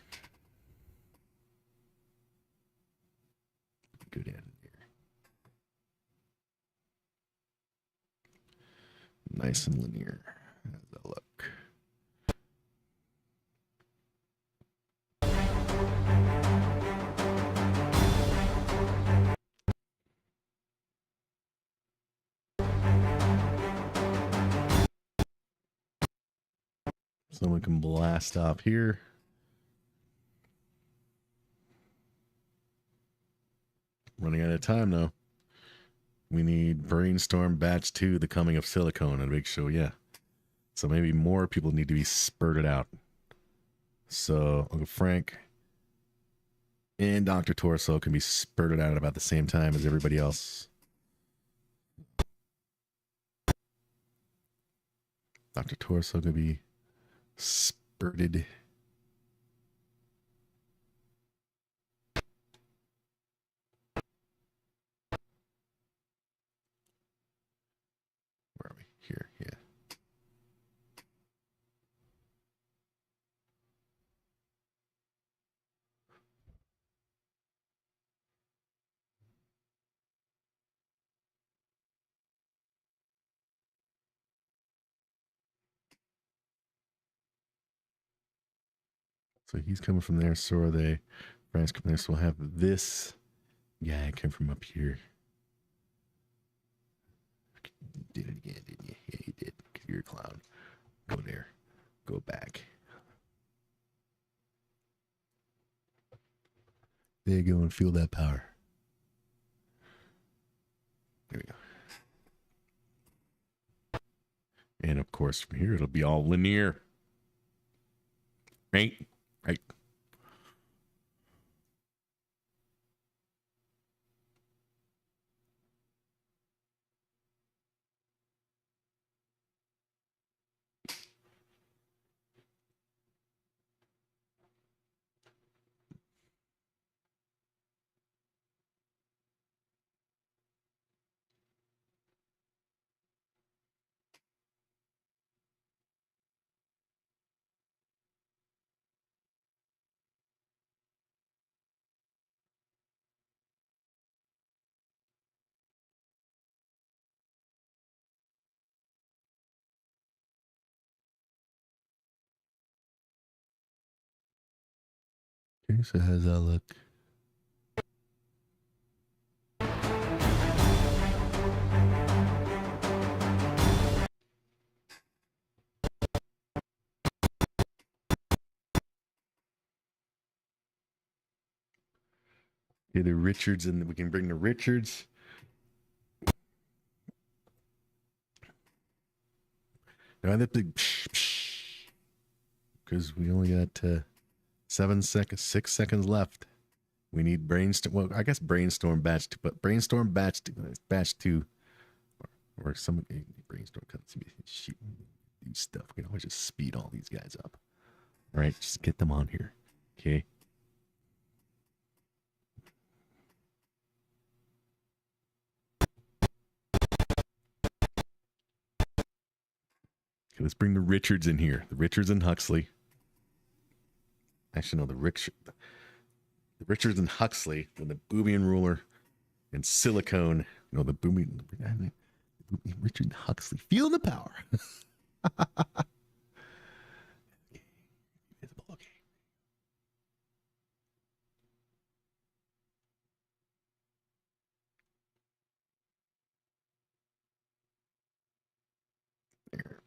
Go down here. Nice and linear. How does that look? Someone can blast off here. Running out of time though. We need Brainstorm Batch 2, The Coming of Silicone, and a big show, yeah. So maybe more people need to be spurted out. So Uncle Frank and Dr. Torso can be spurted out at about the same time as everybody else. Dr. Torso can be spurted. Where are we? Here, yeah. So he's coming from there, so are they. Brian's coming there, so we'll have this guy come from up here. You did it again, didn't you? Yeah, you did. Because you're a clown. Go there. Go back. There you go and feel that power. There we go. And of course, from here, it'll be all linear. Right? Right. Okay, so how's that look? Okay, the Richards, and we can bring the Richards. Now that big, because we only got 6 seconds left. We need brainstorm. Well, I guess brainstorm batch 2, but brainstorm batch 2, or some brainstorm shoot do stuff. We can always just speed all these guys up. All right, just get them on here. Okay. Okay, let's bring the Richards in here. The Richards and Huxley. Actually, no, the Richards and Huxley, and the Boobian ruler, and Silicone. No, the Boobian. Richard and Huxley. Feel the power. Okay. There.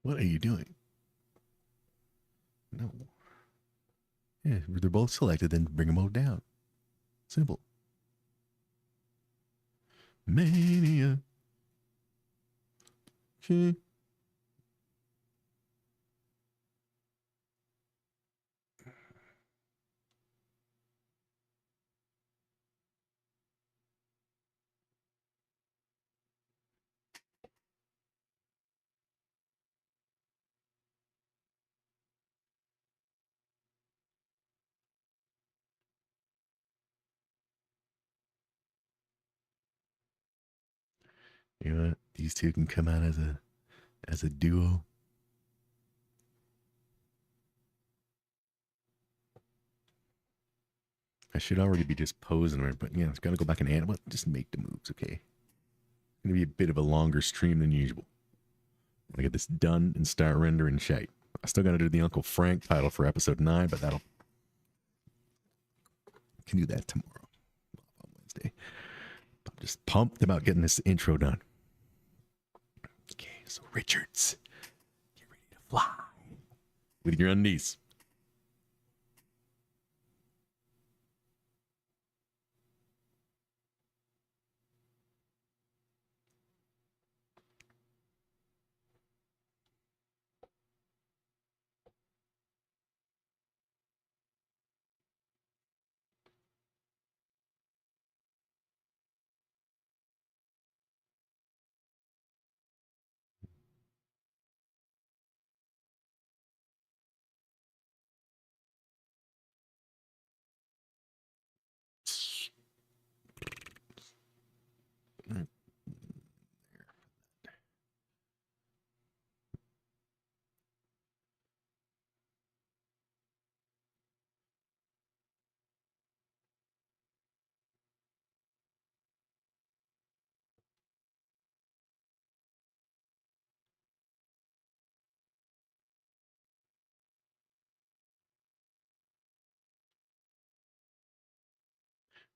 What are you doing? No. Yeah, they're both selected, then bring them both down. Simple. Mania. Okay. You know what? These two can come out as a duo. I should already be just posing right, but yeah, it's got to go back and animate. Just make the moves, okay? It's gonna be a bit of a longer stream than usual. I'm gonna get this done and start rendering shite. I still gotta do the Uncle Frank title for episode 9, but I can do that tomorrow on Wednesday. Just pumped about getting this intro done. Okay, so Richards, get ready to fly with your undies.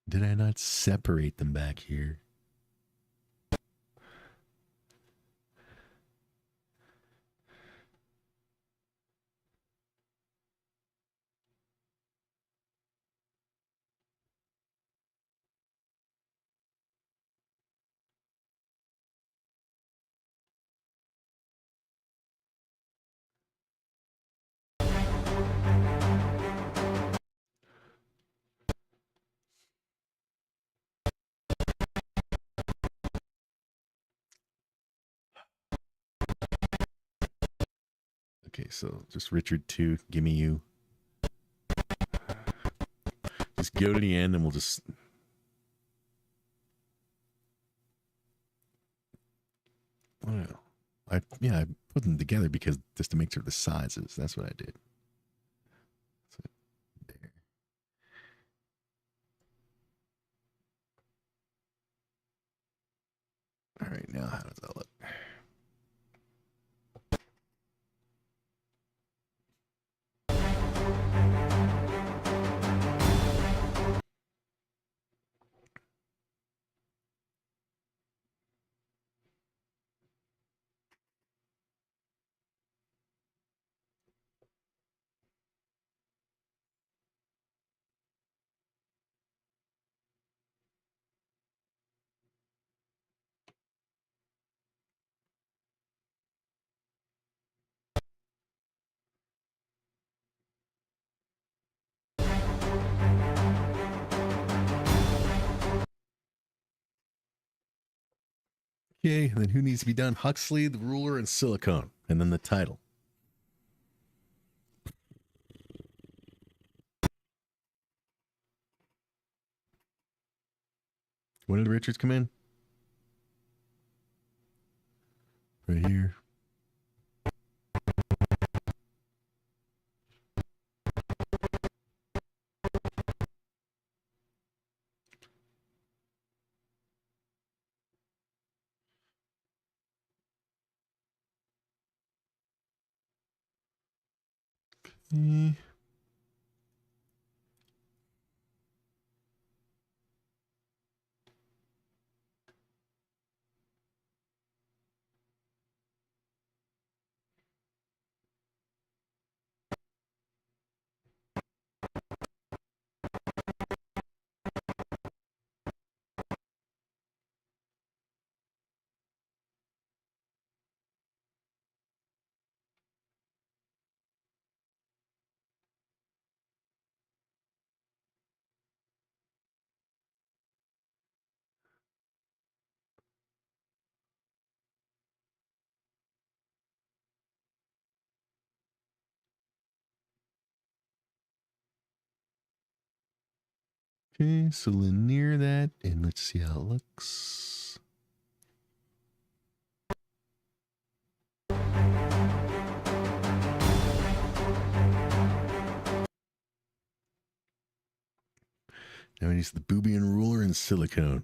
Did I not separate them back here? Okay, so just Richard 2, give me you. Just go to the end and we'll just... I don't know. I put them together because just to make sure the sizes. That's what I did. So, there. All right, now how does that look? Okay, and then who needs to be done? Huxley, the ruler, and silicone. And then the title. When did Richards come in? Right here. Okay. Okay, so linear that, and let's see how it looks. Now we use the Boobian ruler and silicone.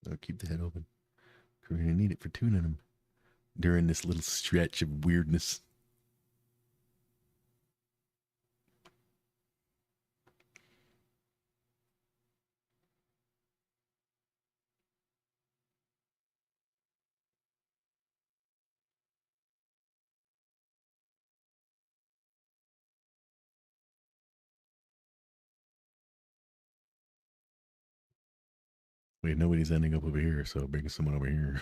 I'll keep the head open. We're gonna need it for tuning them during this little stretch of weirdness. Wait, nobody's ending up over here, so bring someone over here.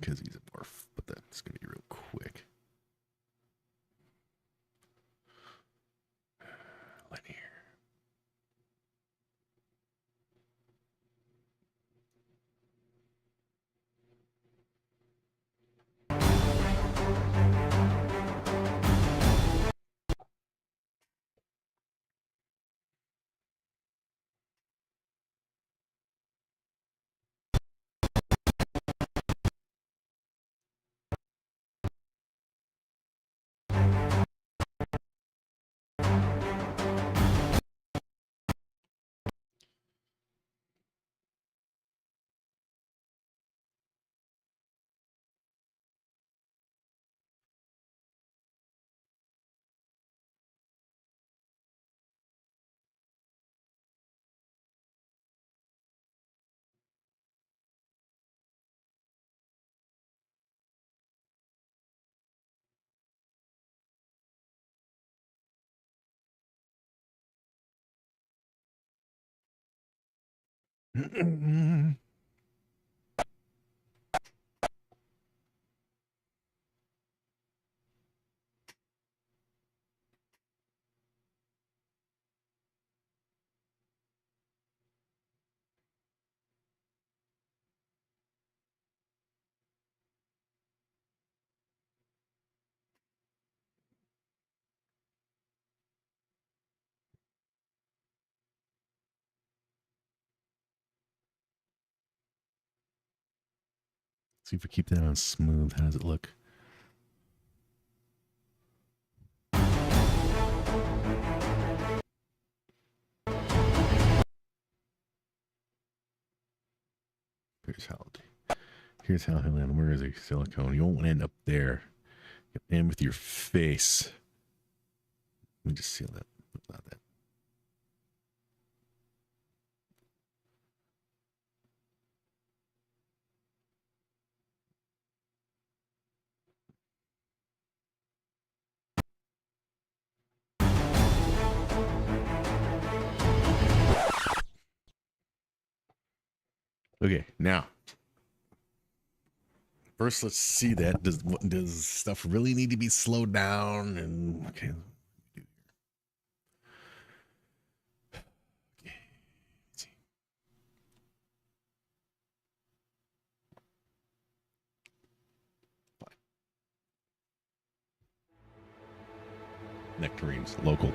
Because he's a morph, but that's gonna be real quick. Linear. See if we keep that on smooth. How does it look? Here's how he'll end. Where is he? Silicone. You won't end up there. You'll end with your face. Let me just seal that. About that. Okay, now. First, let's see that. Does stuff really need to be slowed down? And okay. Nectarines, local.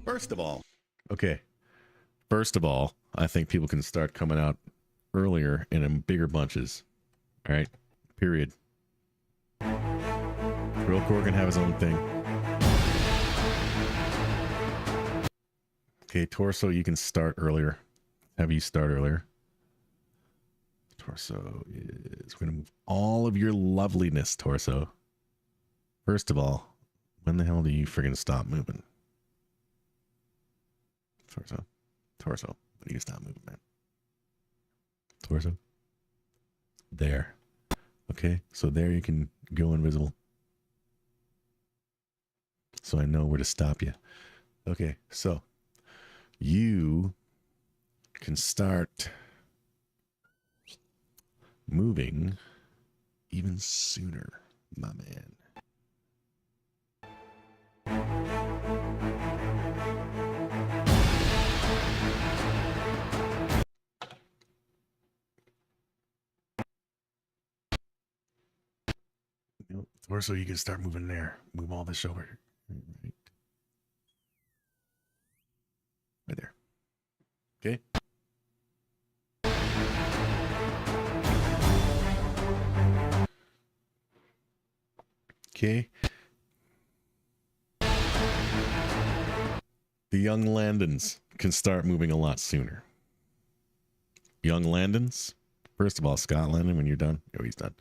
First of all, okay. First of all, I think people can start coming out earlier and in bigger bunches. All right. Period. Drillcore can have his own thing. Okay, Torso, you can start earlier. Have you start earlier. Torso is going to move all of your loveliness, Torso. First of all, when the hell do you friggin' stop moving? Torso, when do you stop moving, man? Torso. There. Okay, so there you can go invisible. So I know where to stop you. Okay, so you can start moving even sooner, my man. Torso, you can start moving there. Move all this over. Right, right there. Okay. Okay. The young Landons can start moving a lot sooner. Young Landons. First of all, Scott Landon, when you're done. Oh, he's done.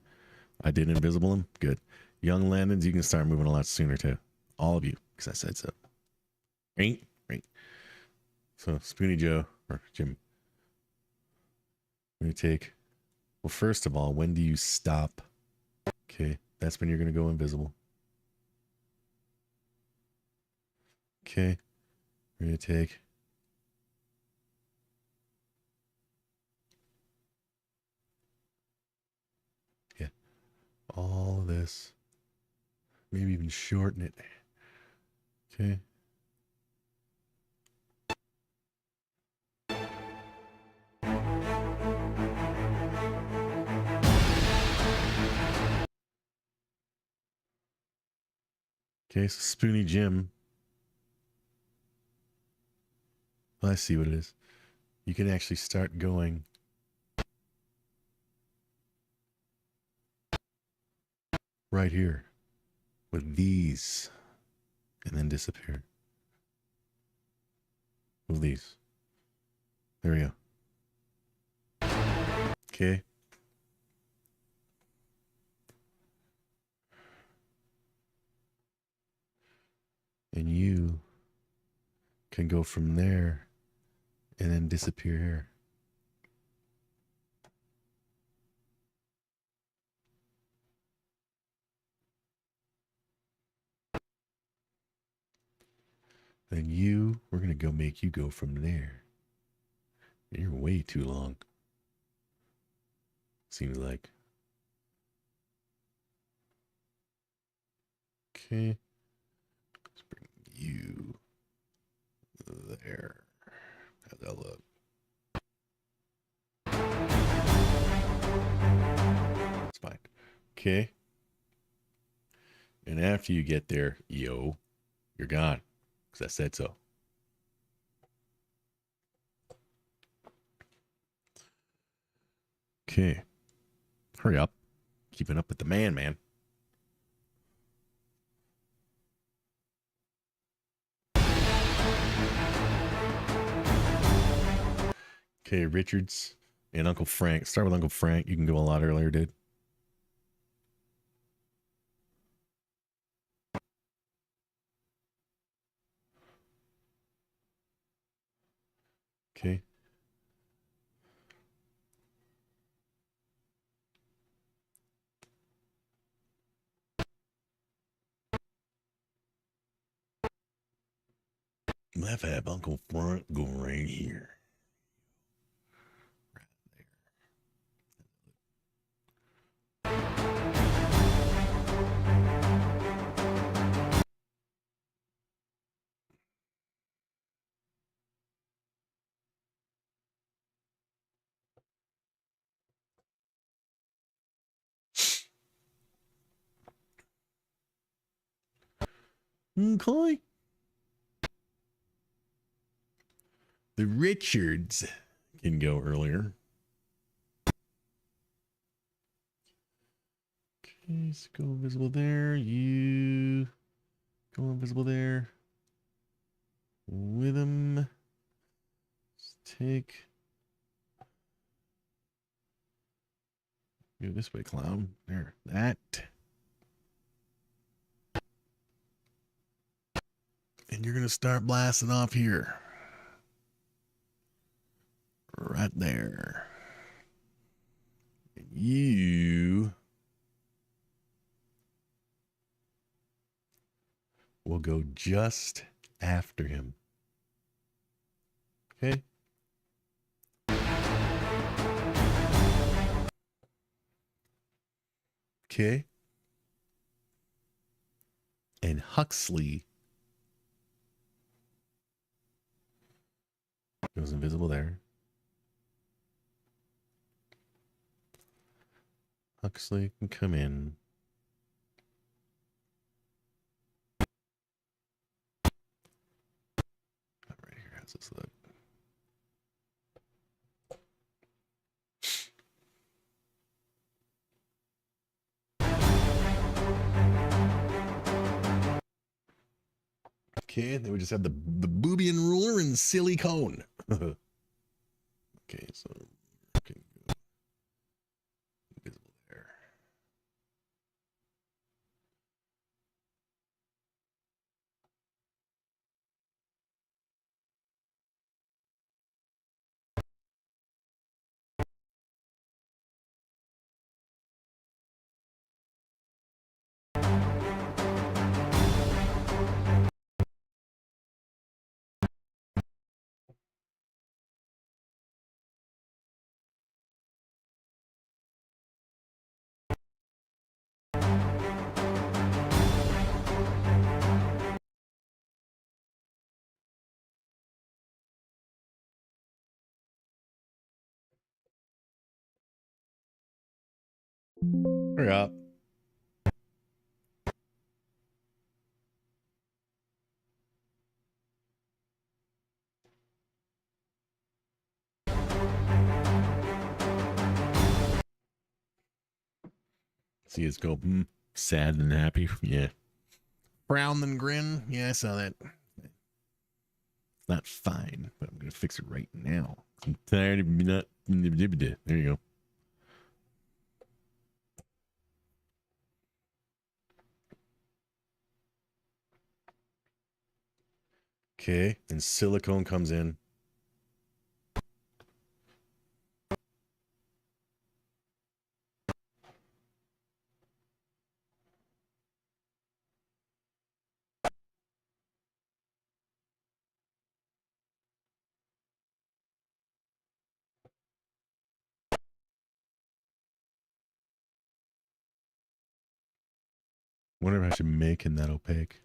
I did invisible him. Good. Young Landons, you can start moving a lot sooner too. All of you, because I said so. Right? So, Spoony Joe, or Jim. I'm going to take... Well, first of all, when do you stop? Okay, that's when you're going to go invisible. Okay, we're going to take... Yeah, all of this. Maybe even shorten it. Okay. Okay, so Spoony Jim. Well, I see what it is. You can actually start going right here with these and then disappear. Move these. There we go. Okay. And you can go from there and then disappear here. Then you, we're going to go make you go from there. You're way too long. Seems like. Okay. Let's bring you there. How's that look? It's fine. Okay. And after you get there, yo, you're gone. Because I said so. Okay. Hurry up. Keeping up with the man. Okay, Richards and Uncle Frank. Start with Uncle Frank. You can go a lot earlier, dude. Okay. Let's have Uncle Frank go right here. Right there. Okay. The Richards can go earlier. Okay, so go invisible there. You go invisible there. With him. Let's take. Go this way, clown. There. That. And you're going to start blasting off here. Right there. And you will go just after him. Okay? Okay. And Huxley goes invisible there. Huxley can come in. Right here, how's this look? Okay, then we just have the Boobian ruler and silicone. Okay, so okay, invisible there. Hurry up. See us go sad and happy. Yeah. Frown then grin. Yeah, I saw that. It's not fine, but I'm going to fix it right now. I'm tired of not. There you go. Okay, and silicone comes in. Wonder if I should make him that opaque.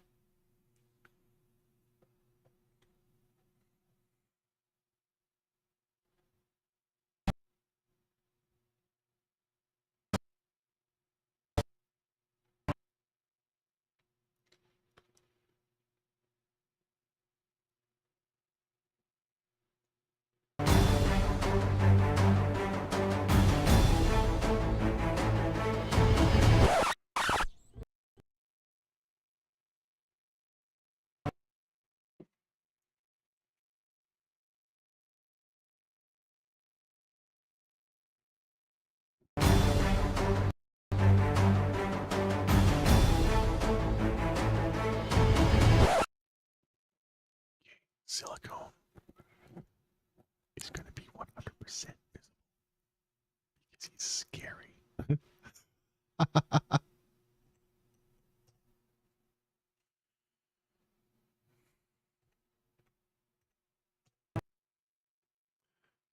Silicone is going to be 100% visible because he's scary.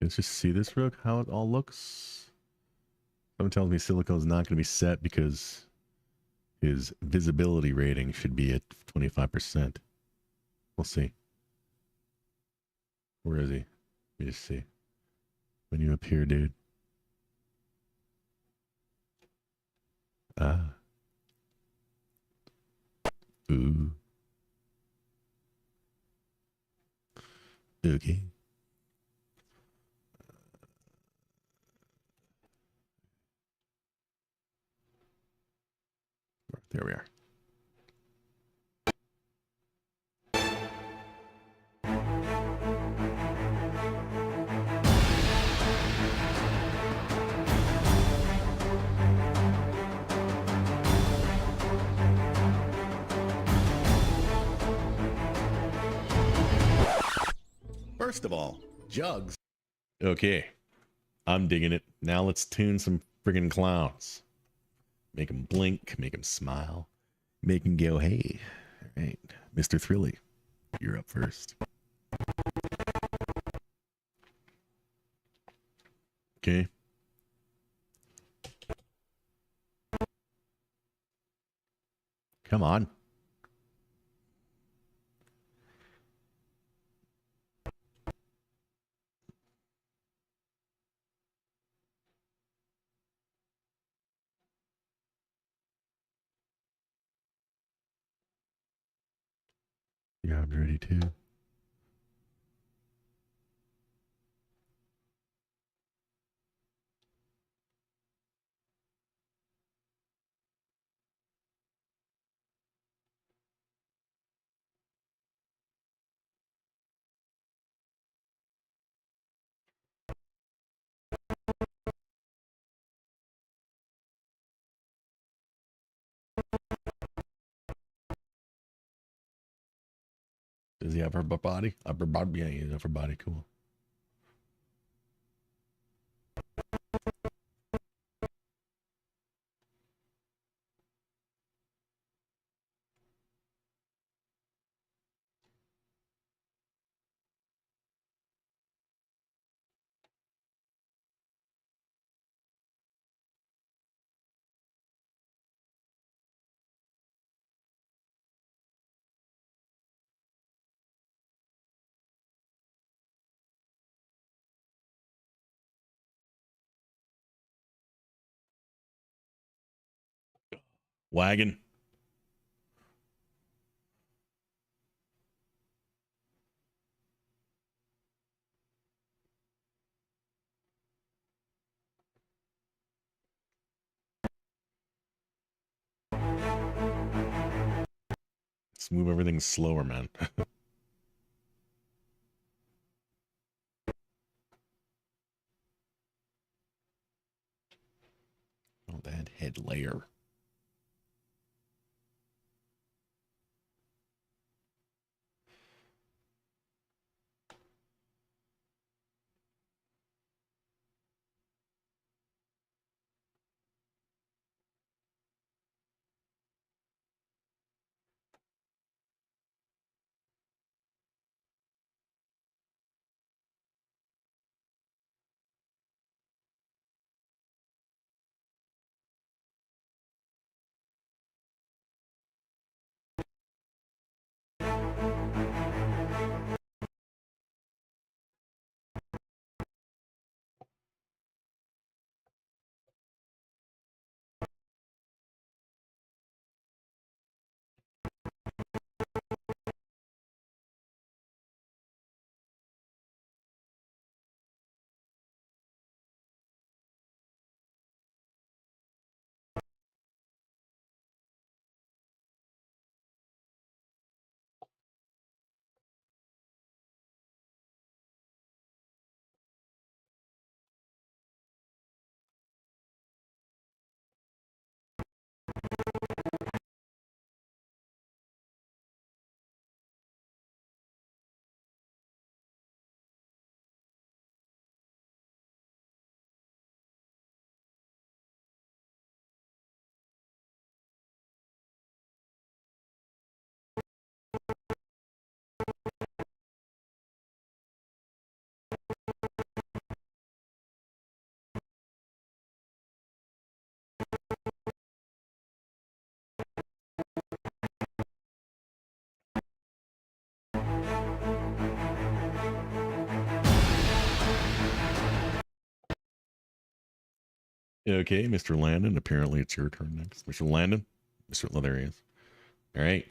Let's just see this real how it all looks. Someone tells me silicone's not going to be set because his visibility rating should be at 25%. We'll see. Where is he? Let me just see. When you appear, dude. Ah. Ooh. Okay. There we are. First of all, jugs. Okay. I'm digging it. Now let's tune some friggin' clowns. Make them blink, make them smile, make them go, hey. All right, Mr. Thrilly, you're up first. Okay. Come on. Yeah, I'm ready too. Does he have upper body? Upper body? Yeah, he has upper body. Cool. Wagon. Let's move everything slower, man. Oh, that head layer. Okay, Mr. Landon. Apparently, it's your turn next. Mr. Landon. Mr. Oh, there he is. All right.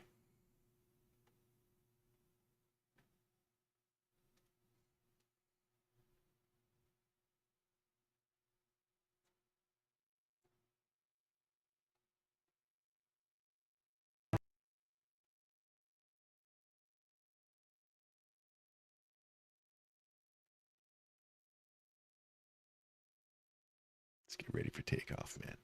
Let's get ready for takeoff, man.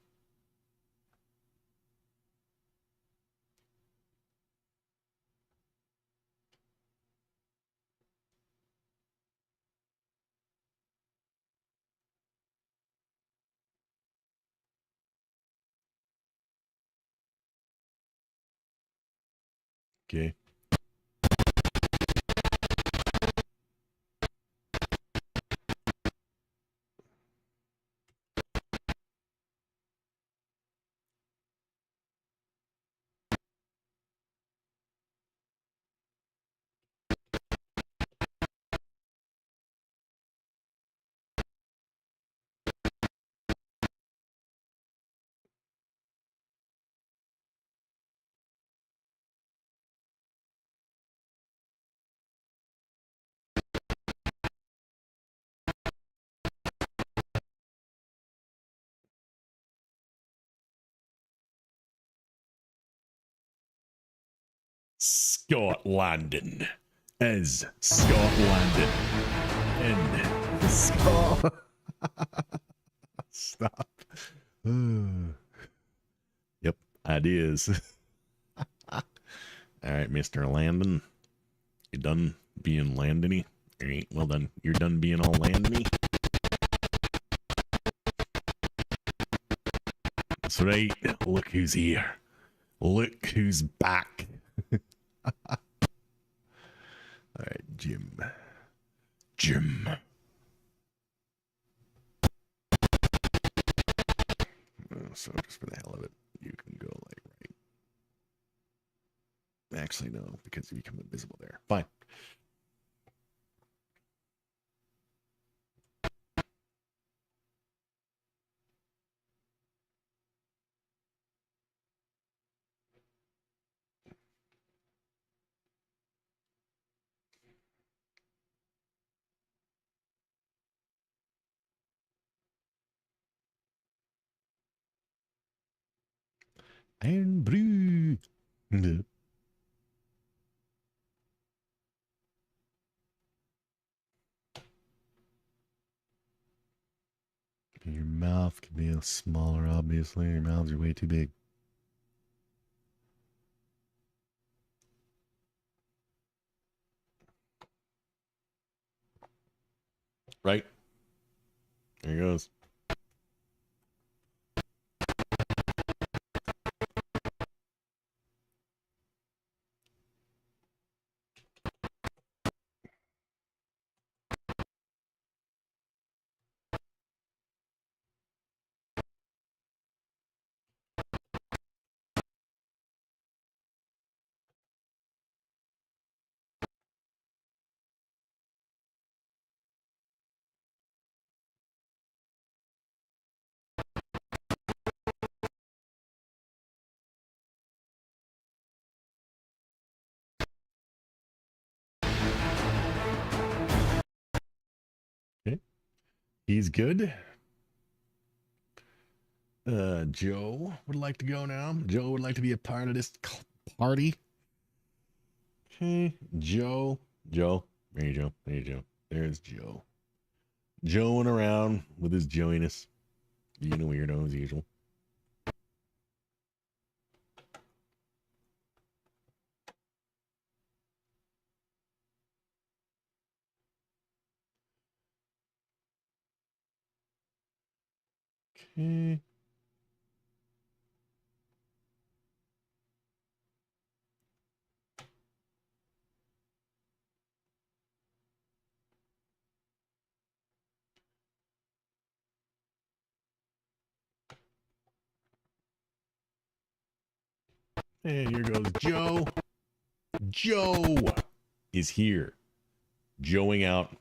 Okay. Scott Landon as Scott Landon. And Scott. Stop. Yep, ideas. All right, Mr. Landon. You done being Landony? All right, well done. You're done being all Landony? That's right. Look who's here. Look who's back. All right, Jim. Jim. So just for the hell of it, you can go like right. Actually, no, because you become invisible there. Fine. And brew. Your mouth can be smaller, obviously. Your mouths are way too big. Right. There he goes. Okay. He's good. Joe would like to go now. Joe would like to be a part of this party. Okay. Joe. Joe. There you go. There you go. There's Joe. Joeing around with his Joeiness. Being a weirdo as usual. Okay. And here goes Joe. Joe is here. Joeing out.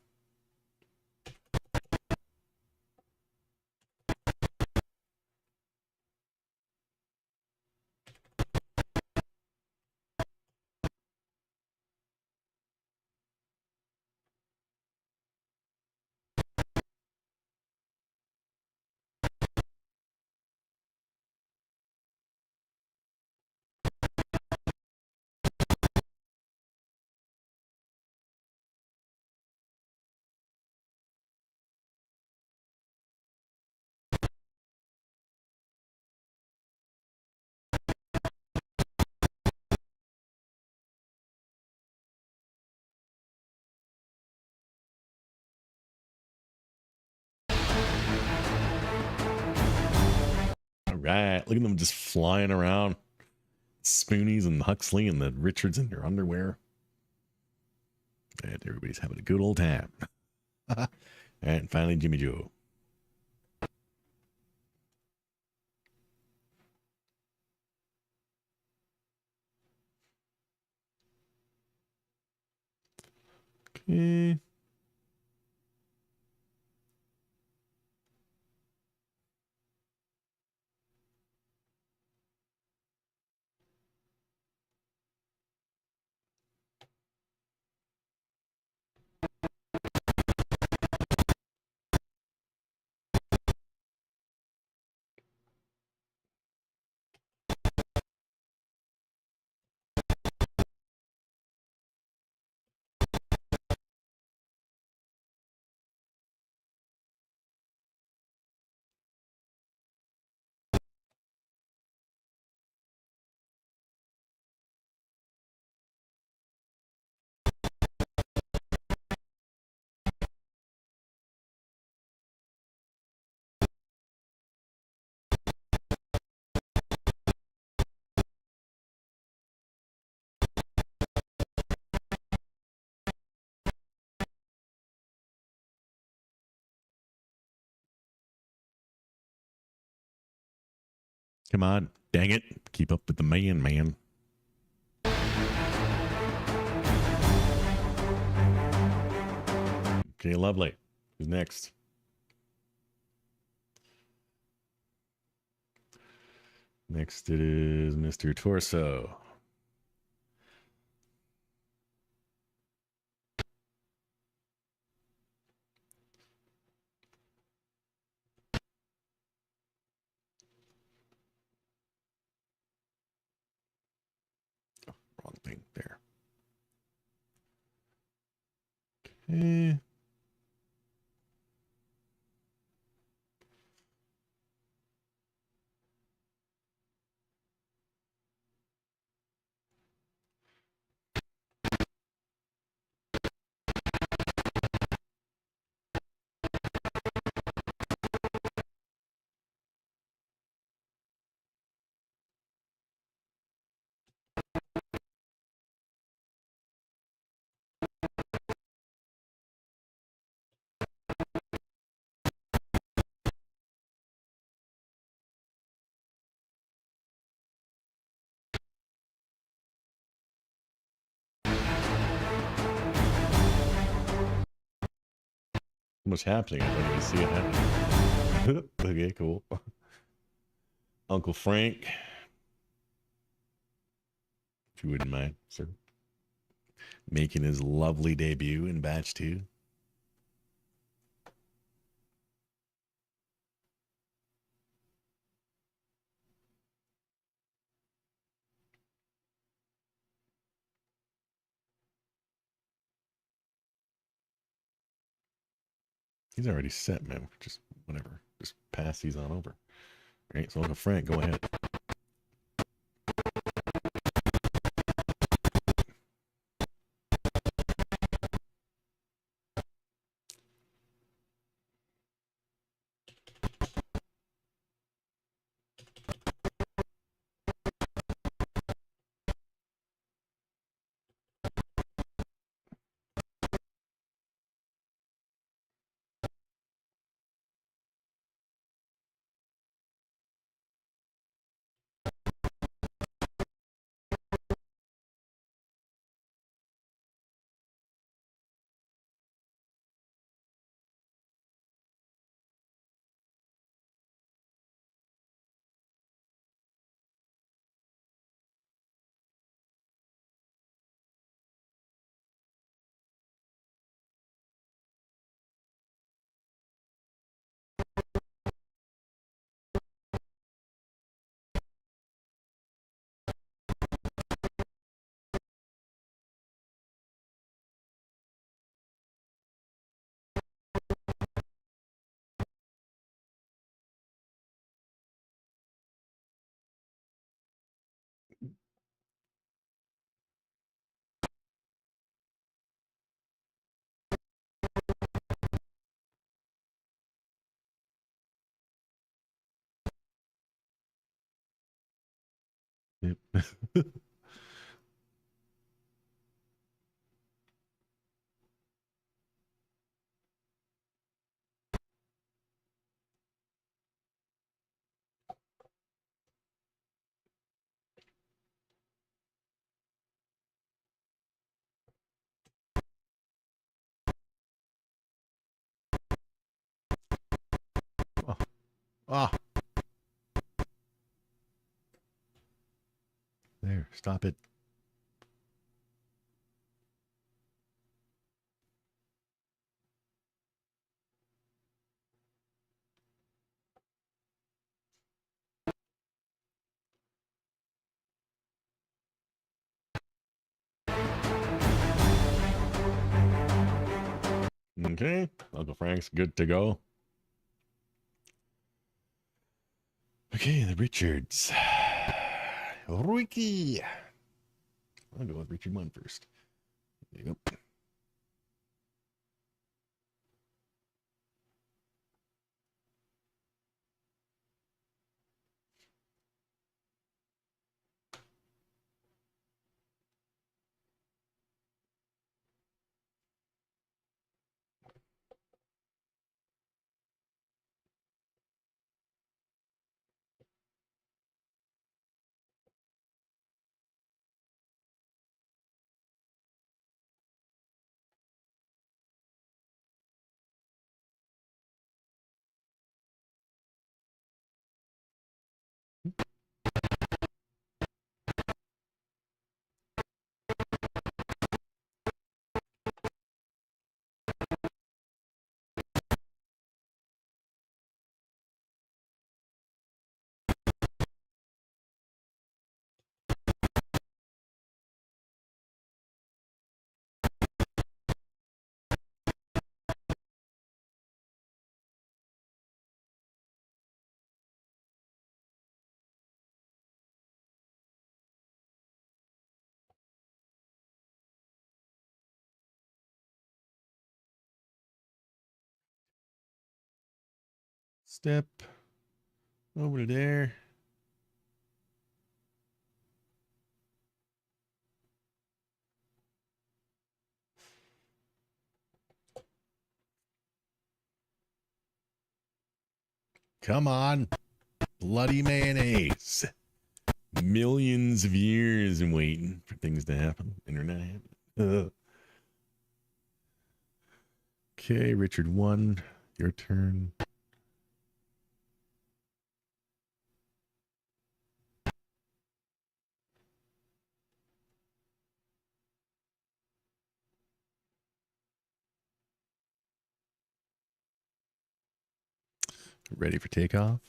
All right. Look at them just flying around. Spoonies and Huxley and the Richards in their underwear. And everybody's having a good old time. And finally, Jimmy Joe. Okay. Come on. Dang it. Keep up with the man. Okay, lovely. Who's next? Next it is Mr. Torso. Wrong thing there. Okay. What's happening? I don't even see it happening. Okay, cool. Uncle Frank. If you wouldn't mind, sir. Making his lovely debut in batch 2. He's already set, man. Just whatever. Just pass these on over. All right, so Uncle Frank, go ahead. Yep. Oh. Ah. There, stop it. Okay, Uncle Frank's good to go. Okay, the Richards. Ricky. I'll go with Richard 1 first. There you go. Step over to there. Come on. Bloody mayonnaise. Millions of years and waiting for things to happen. Internet happen. Okay, Richard 1. Your turn. Ready for takeoff?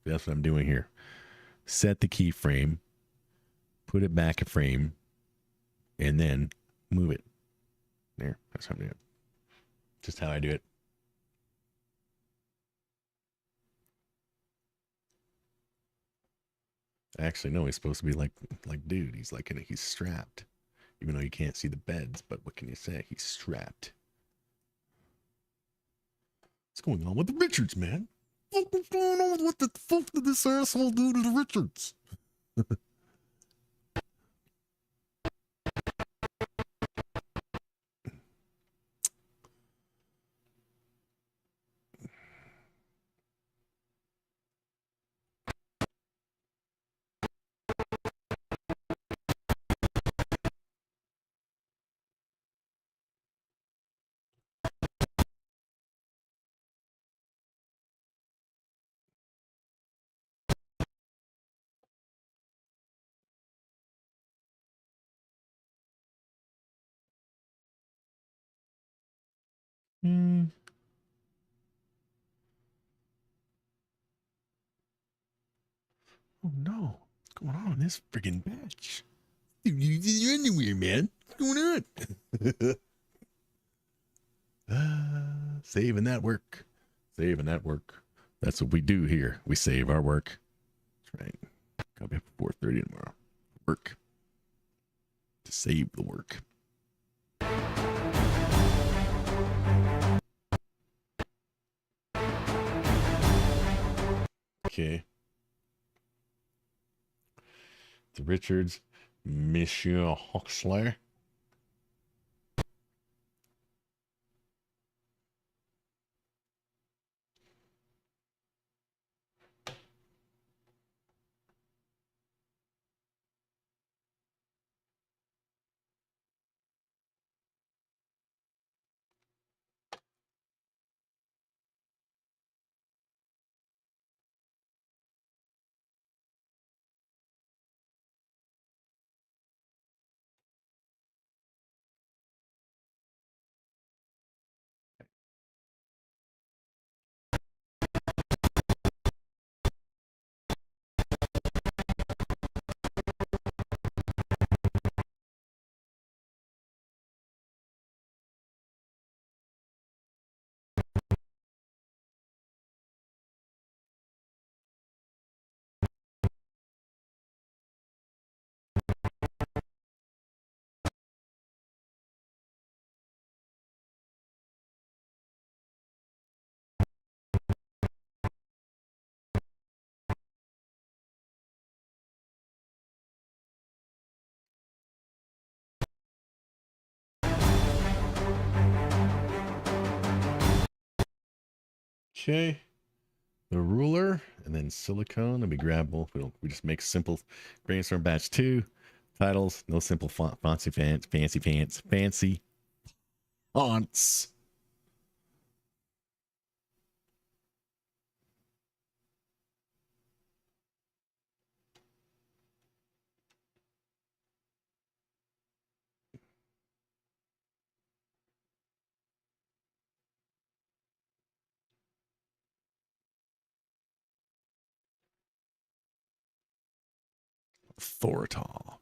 That's what I'm doing here. Set the keyframe, put it back a frame, and then move it. There, that's how I'm doing it. Just how I do it. Actually, no, he's supposed to be like dude. He's like he's strapped, even though you can't see the beds. But what can you say? He's strapped. What's going on with the Richards, man? What's going on? What the fuck did this asshole do to the Richards? Hmm. Oh no. What's going on in this friggin' batch? Dude, you're anywhere, man. What's going on? Saving that work. Saving that work. That's what we do here. We save our work. That's right. Got me up at 4:30 tomorrow. Work. To save the work. Okay. The Richards, Monsieur Huxley. Okay. The ruler and then silicone. Let me grab both. We just make simple brainstorm batch 2. Titles, no simple fancy fonts. Thoritol.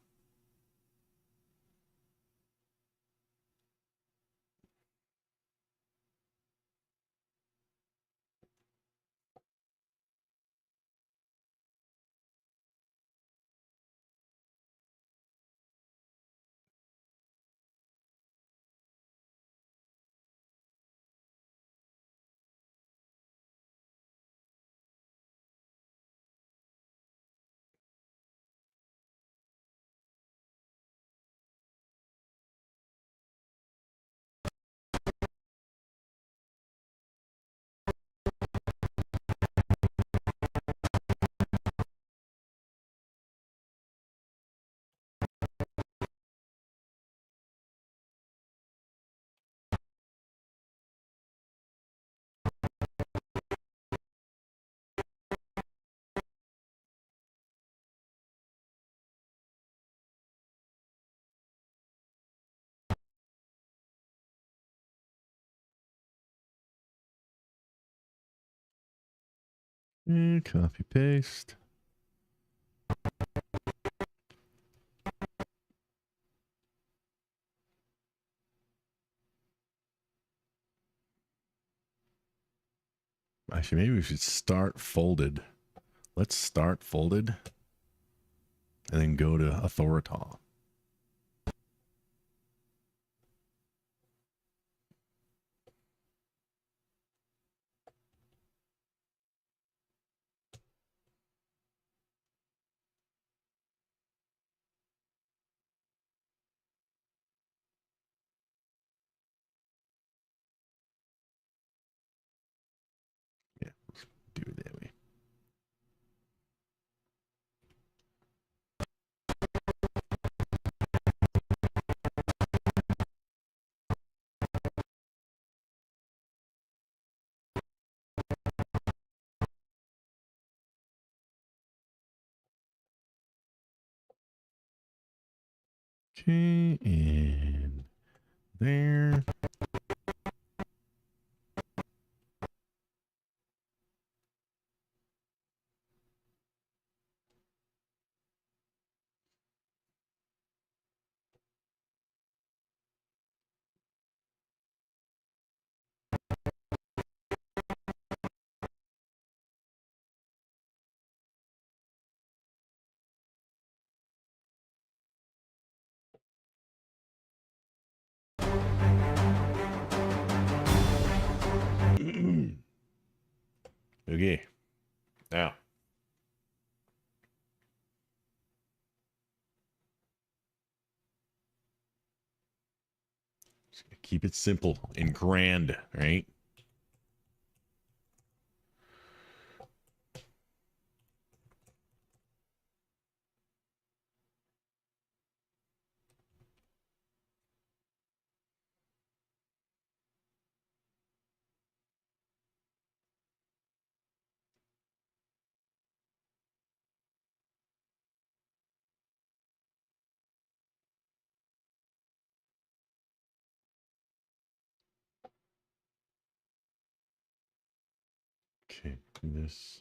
And copy paste. Actually, maybe we should start folded. Let's start folded and then go to authorita. Yeah, let's do it that way. Okay, and there. Okay, now keep it simple and grand, right? Okay, do this.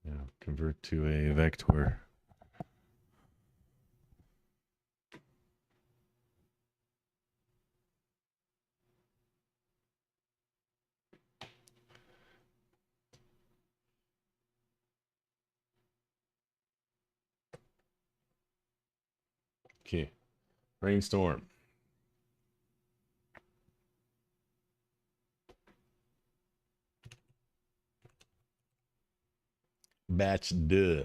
Now convert to a vector. Okay, brainstorm. Batch duh.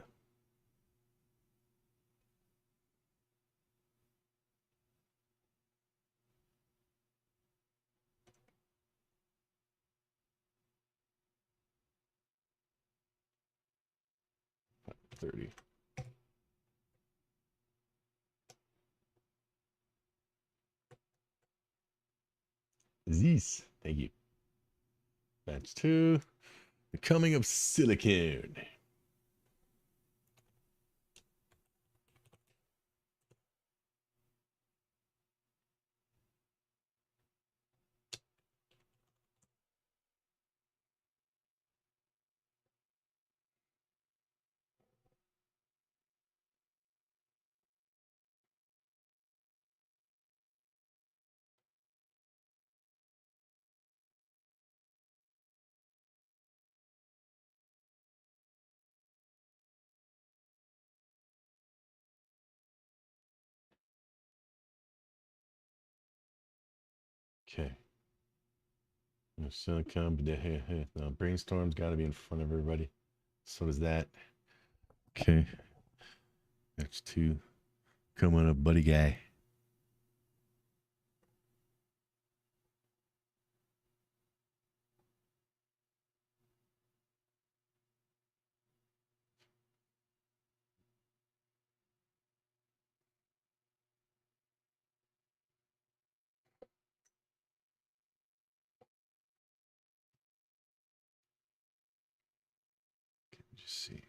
$30. This. Thank you. Batch 2. The coming of silicone. Okay. No silicone, but no, brainstorm's got to be in front of everybody. So does that. Okay. That's 2. Come on up, buddy guy. Just see.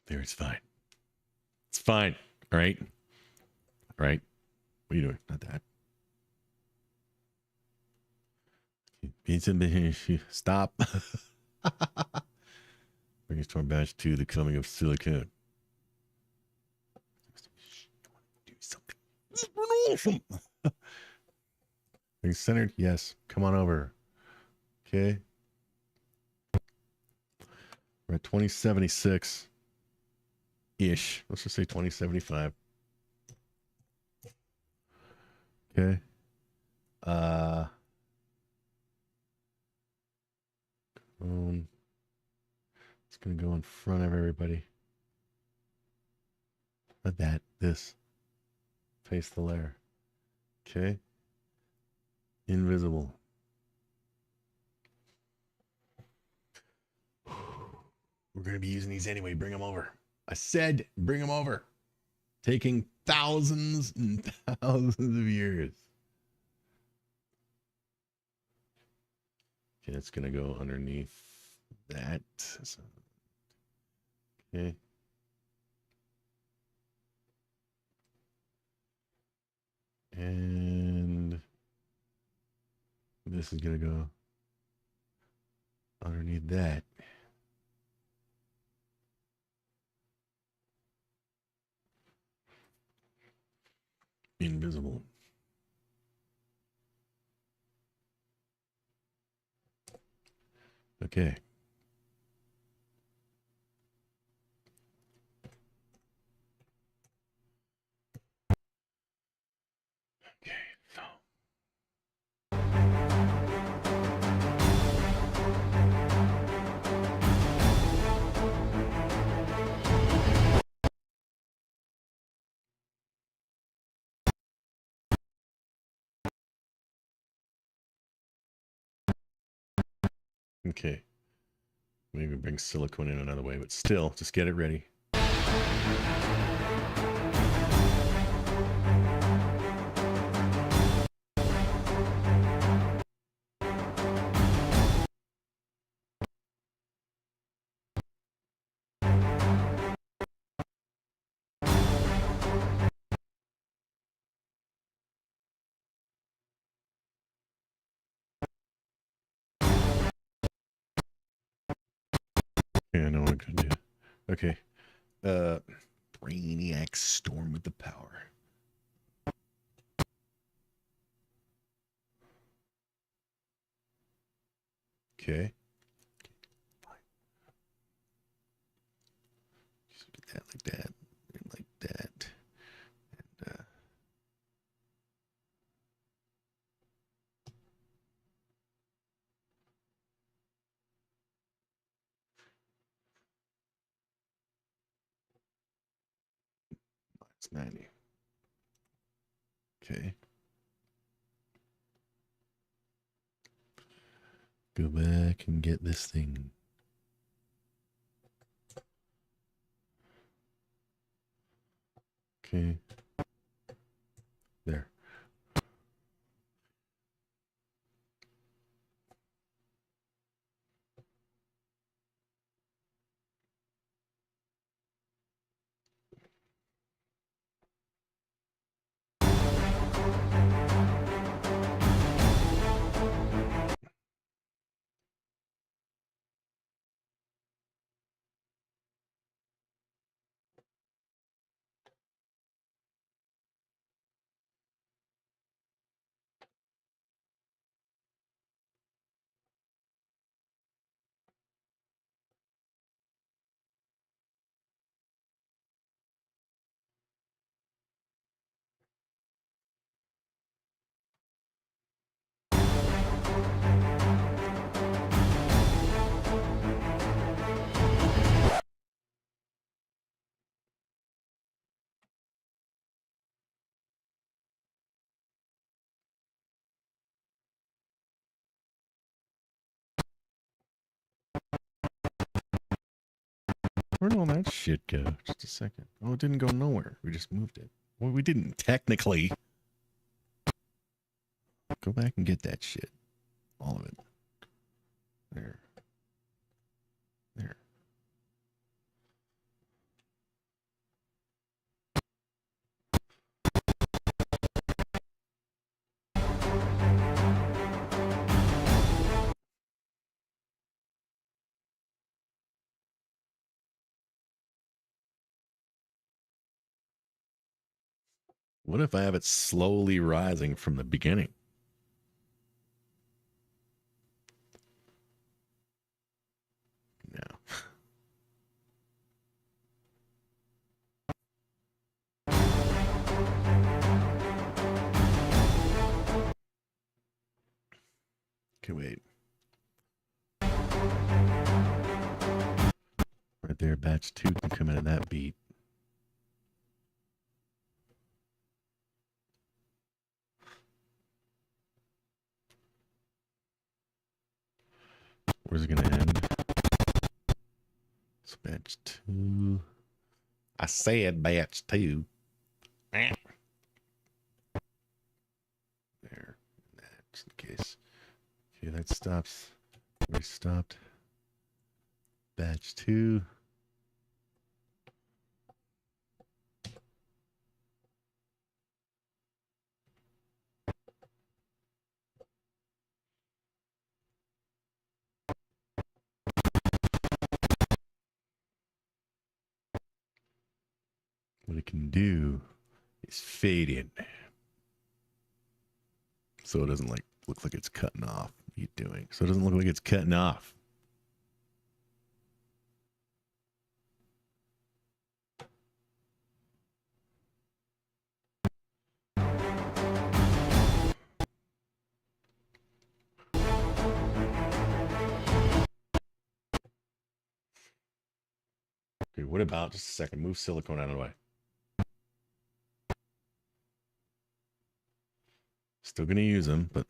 There, it's fine. It's fine. All right. All right. What are you doing? Not that. Stop. Brainstorm batch 2, the coming of silicon. Do something. Are you centered? Yes. Come on over. Okay. We're at 2076 ish. Let's just say 2075. Okay. It's gonna go in front of everybody. Not that. This. Face the layer. Okay. Invisible. We're gonna be using these anyway. Bring them over. I said, bring them over. Taking thousands and thousands of years. Okay, it's gonna go underneath that. Okay. And this is gonna go underneath that. Invisible. Okay. Okay, so. Okay. Maybe bring silicone in another way, but still, just get it ready. Yeah, I know what I'm gonna do. Okay. Brainiac storm with the power. Okay. Fine. Just get that like that. And like that. And it's 90. Okay. Go back and get this thing. Okay. There. Where'd all that shit go? Just a second. Oh, it didn't go nowhere. We just moved it. Well, we didn't technically. Go back and get that shit. All of it. There. There. What if I have it slowly rising from the beginning? No. Okay, wait. Right there, batch 2 can come in at that beat. Where's it gonna end? It's batch 2. I said batch 2. There. That's the case. Okay, that stops. We stopped. Batch 2. What it can do is fade in. So it doesn't like look like it's cutting off. What are you doing? So it doesn't look like it's cutting off. Okay, what about just a second? Move silicone out of the way. Still gonna use them, but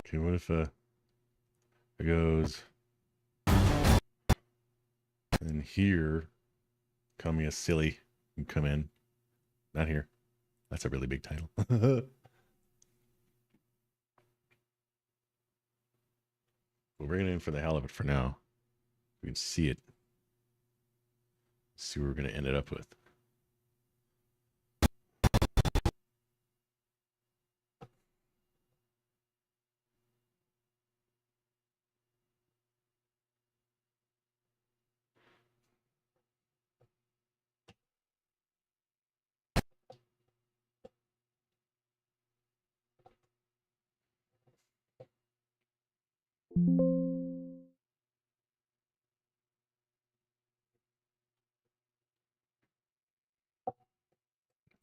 okay, what if it goes and here, call me a silly, and come in. Not here. That's a really big title. We'll bring it in for the hell of it for now. We can see it. See what we're going to end it up with.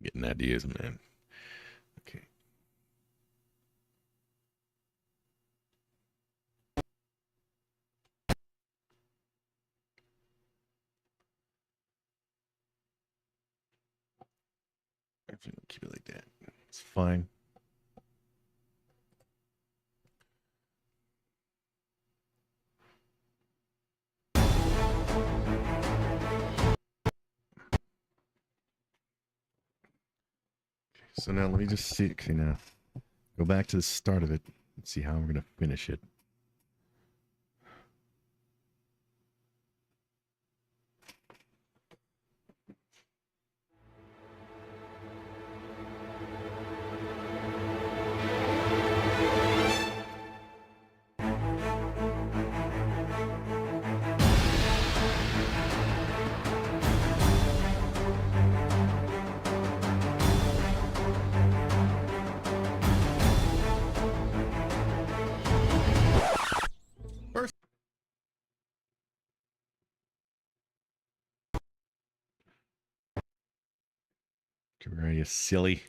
Getting ideas, man. Okay. Keep it like that. It's fine. So now let me just see. Okay, now go back to the start of it and see how we're going to finish it. Come here, you silly.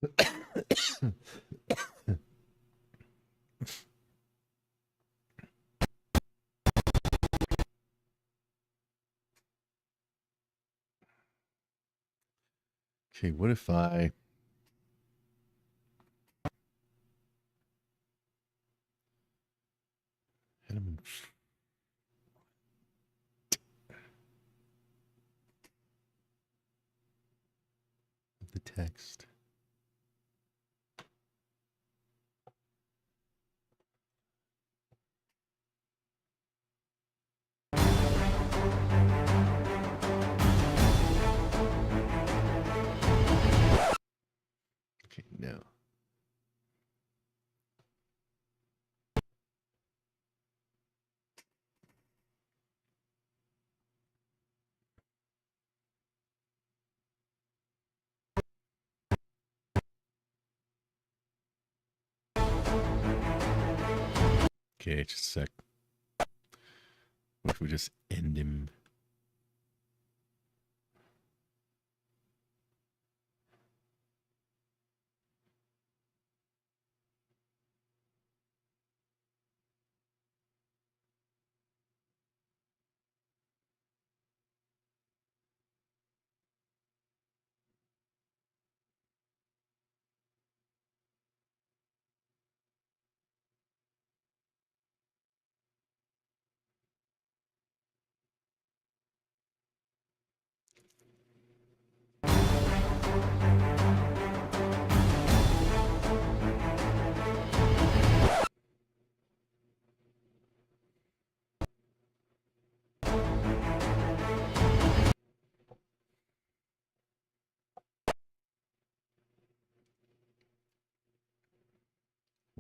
Okay, what if I hit him in the text? Okay, no. Okay, just a sec. What if we just end him?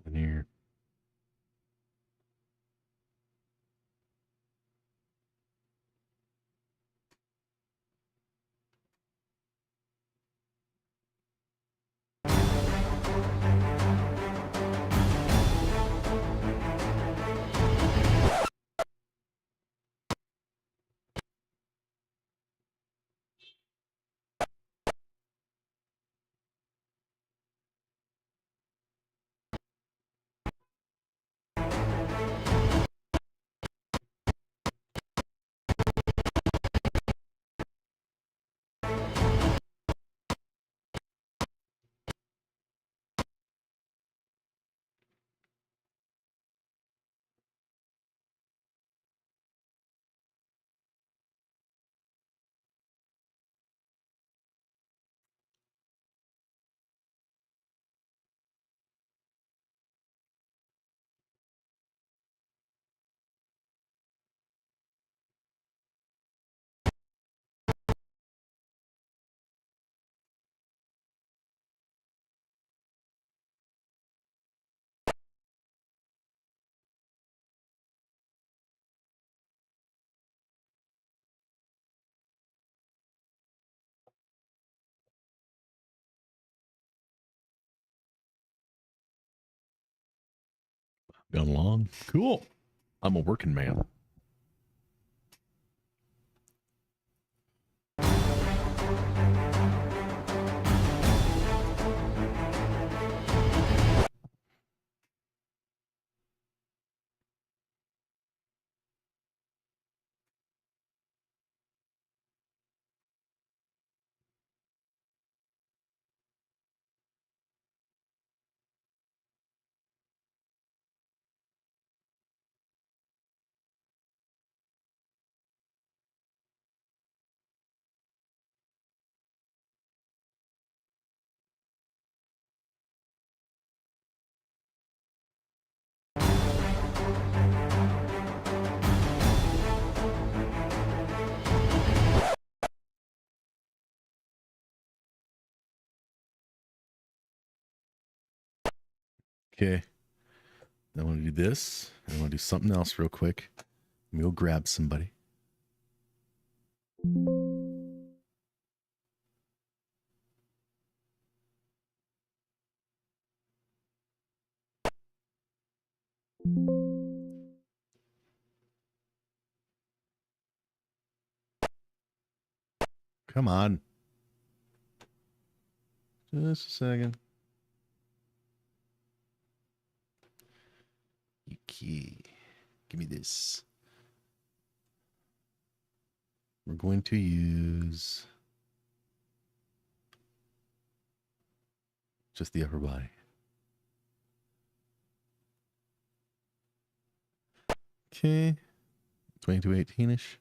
Linear. Gone long. Cool. I'm a working man. Okay. I want to do this. I want to do something else real quick. Let me go grab somebody. Come on. Just a second. Okay. Give me this. We're going to use just the upper body. Okay. 2218-ish.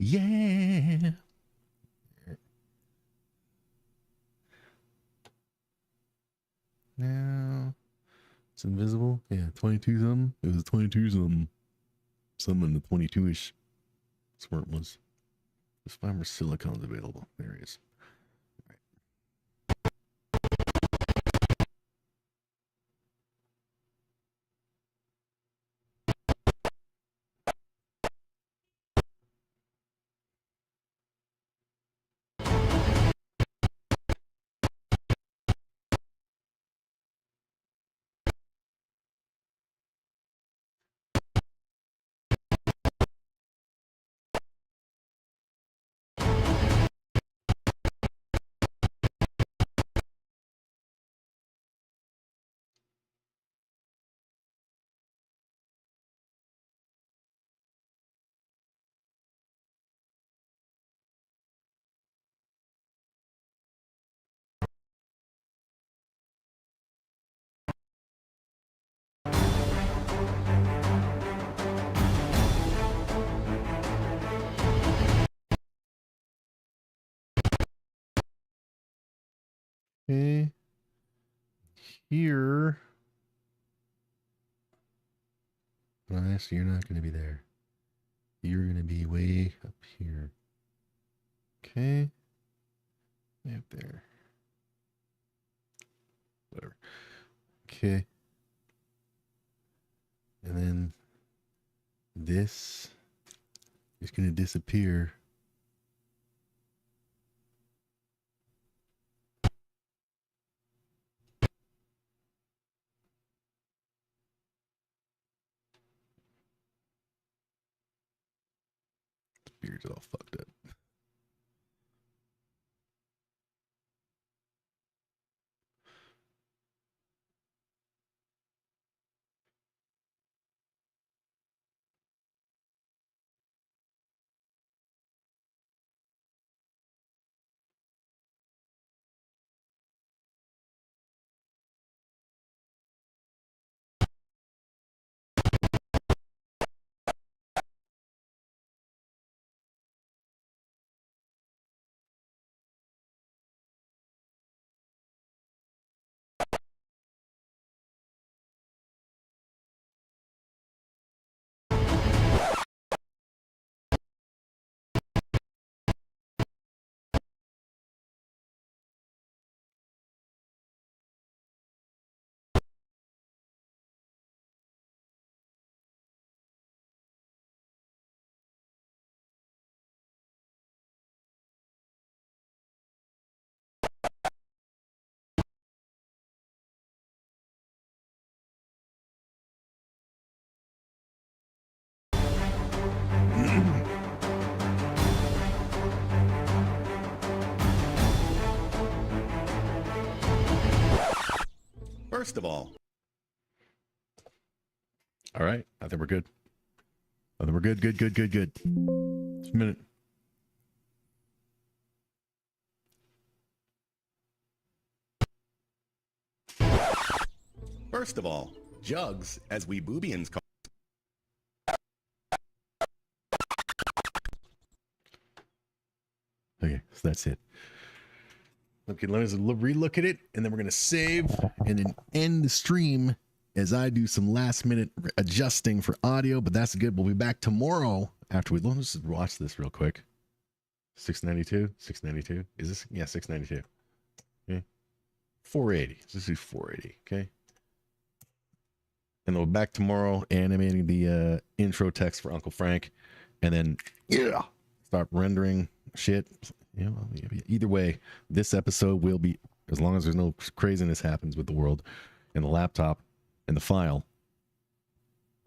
Yeah. Now it's invisible. Yeah, 22 something. It was 22 something. Some in the 22-ish. That's where it was. Let's find where silicone's available. There it is. Okay. Here. Nice, you're not going to be there. You're going to be way up here. Okay. Way up there. Whatever. Okay. And then this is going to disappear. The beard's all fucked up. First of all, All right. I think we're good. I think we're good. Good. Just a minute. jugs, as we boobians call. Okay, so that's it. Okay, let us relook at it, and then we're gonna save and then end the stream as I do some last minute adjusting for audio. But that's good. We'll be back tomorrow after we let's just watch this real quick. 692, 692. Is this? Yeah, 692. Okay, 480. Let's do 480. Okay, and then we'll be back tomorrow animating the intro text for Uncle Frank, and then start rendering shit. You know, either way, this episode will be, as long as there's no craziness happens with the world and the laptop and the file,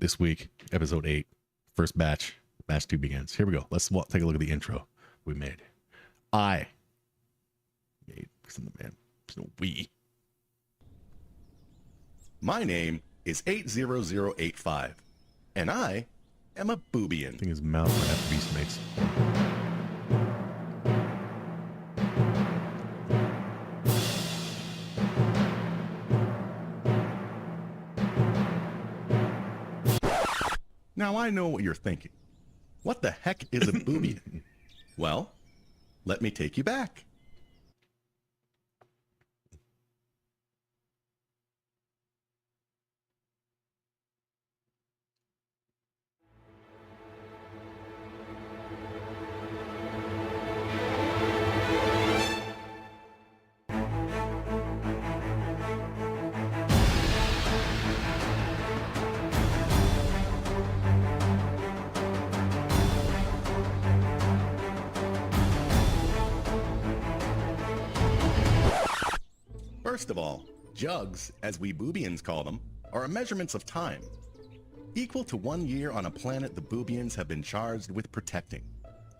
this week, episode 8, first batch. Batch 2 begins. Here we go. Let's take a look at the intro we made. I made, because I'm the man. There's no we. My name is 80085, and I am a boobian. I think his mouth might have beast mates. Now I know what you're thinking. What the heck is a boobian? Well, let me take you back. First of all, jugs, as we boobians call them, are measurements of time, equal to 1 year on a planet the boobians have been charged with protecting,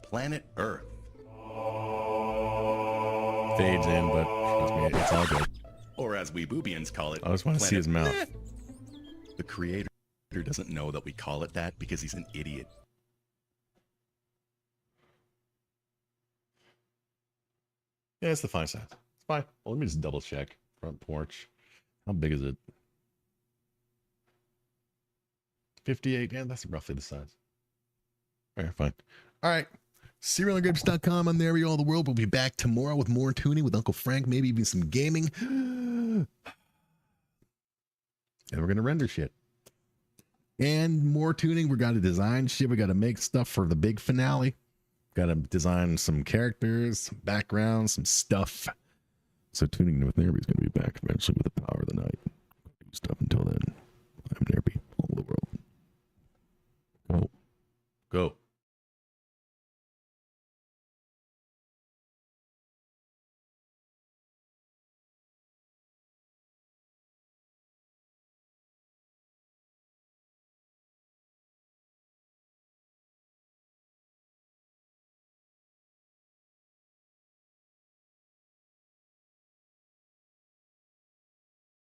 planet Earth. Fades in, but trust me, it's all good. Or as we boobians call it, I just want to see his mouth. The creator doesn't know that we call it that because he's an idiot. Yeah, it's the fine size. It's fine. Well, let me just double check. Front porch. How big is it? 58. Yeah, that's roughly the size. All right, fine. All right. SerialGrips.com. I'm NAIRBY all the world. We'll be back tomorrow with more tuning with Uncle Frank, maybe even some gaming. And we're going to render shit. And more tuning. We got to design shit. We got to make stuff for the big finale. Got to design some characters, some backgrounds, some stuff. So tuning with NAIRBY is going to be back eventually with the power of the night. Stuff until then. I'm NAIRBY all over the world. Go. Go.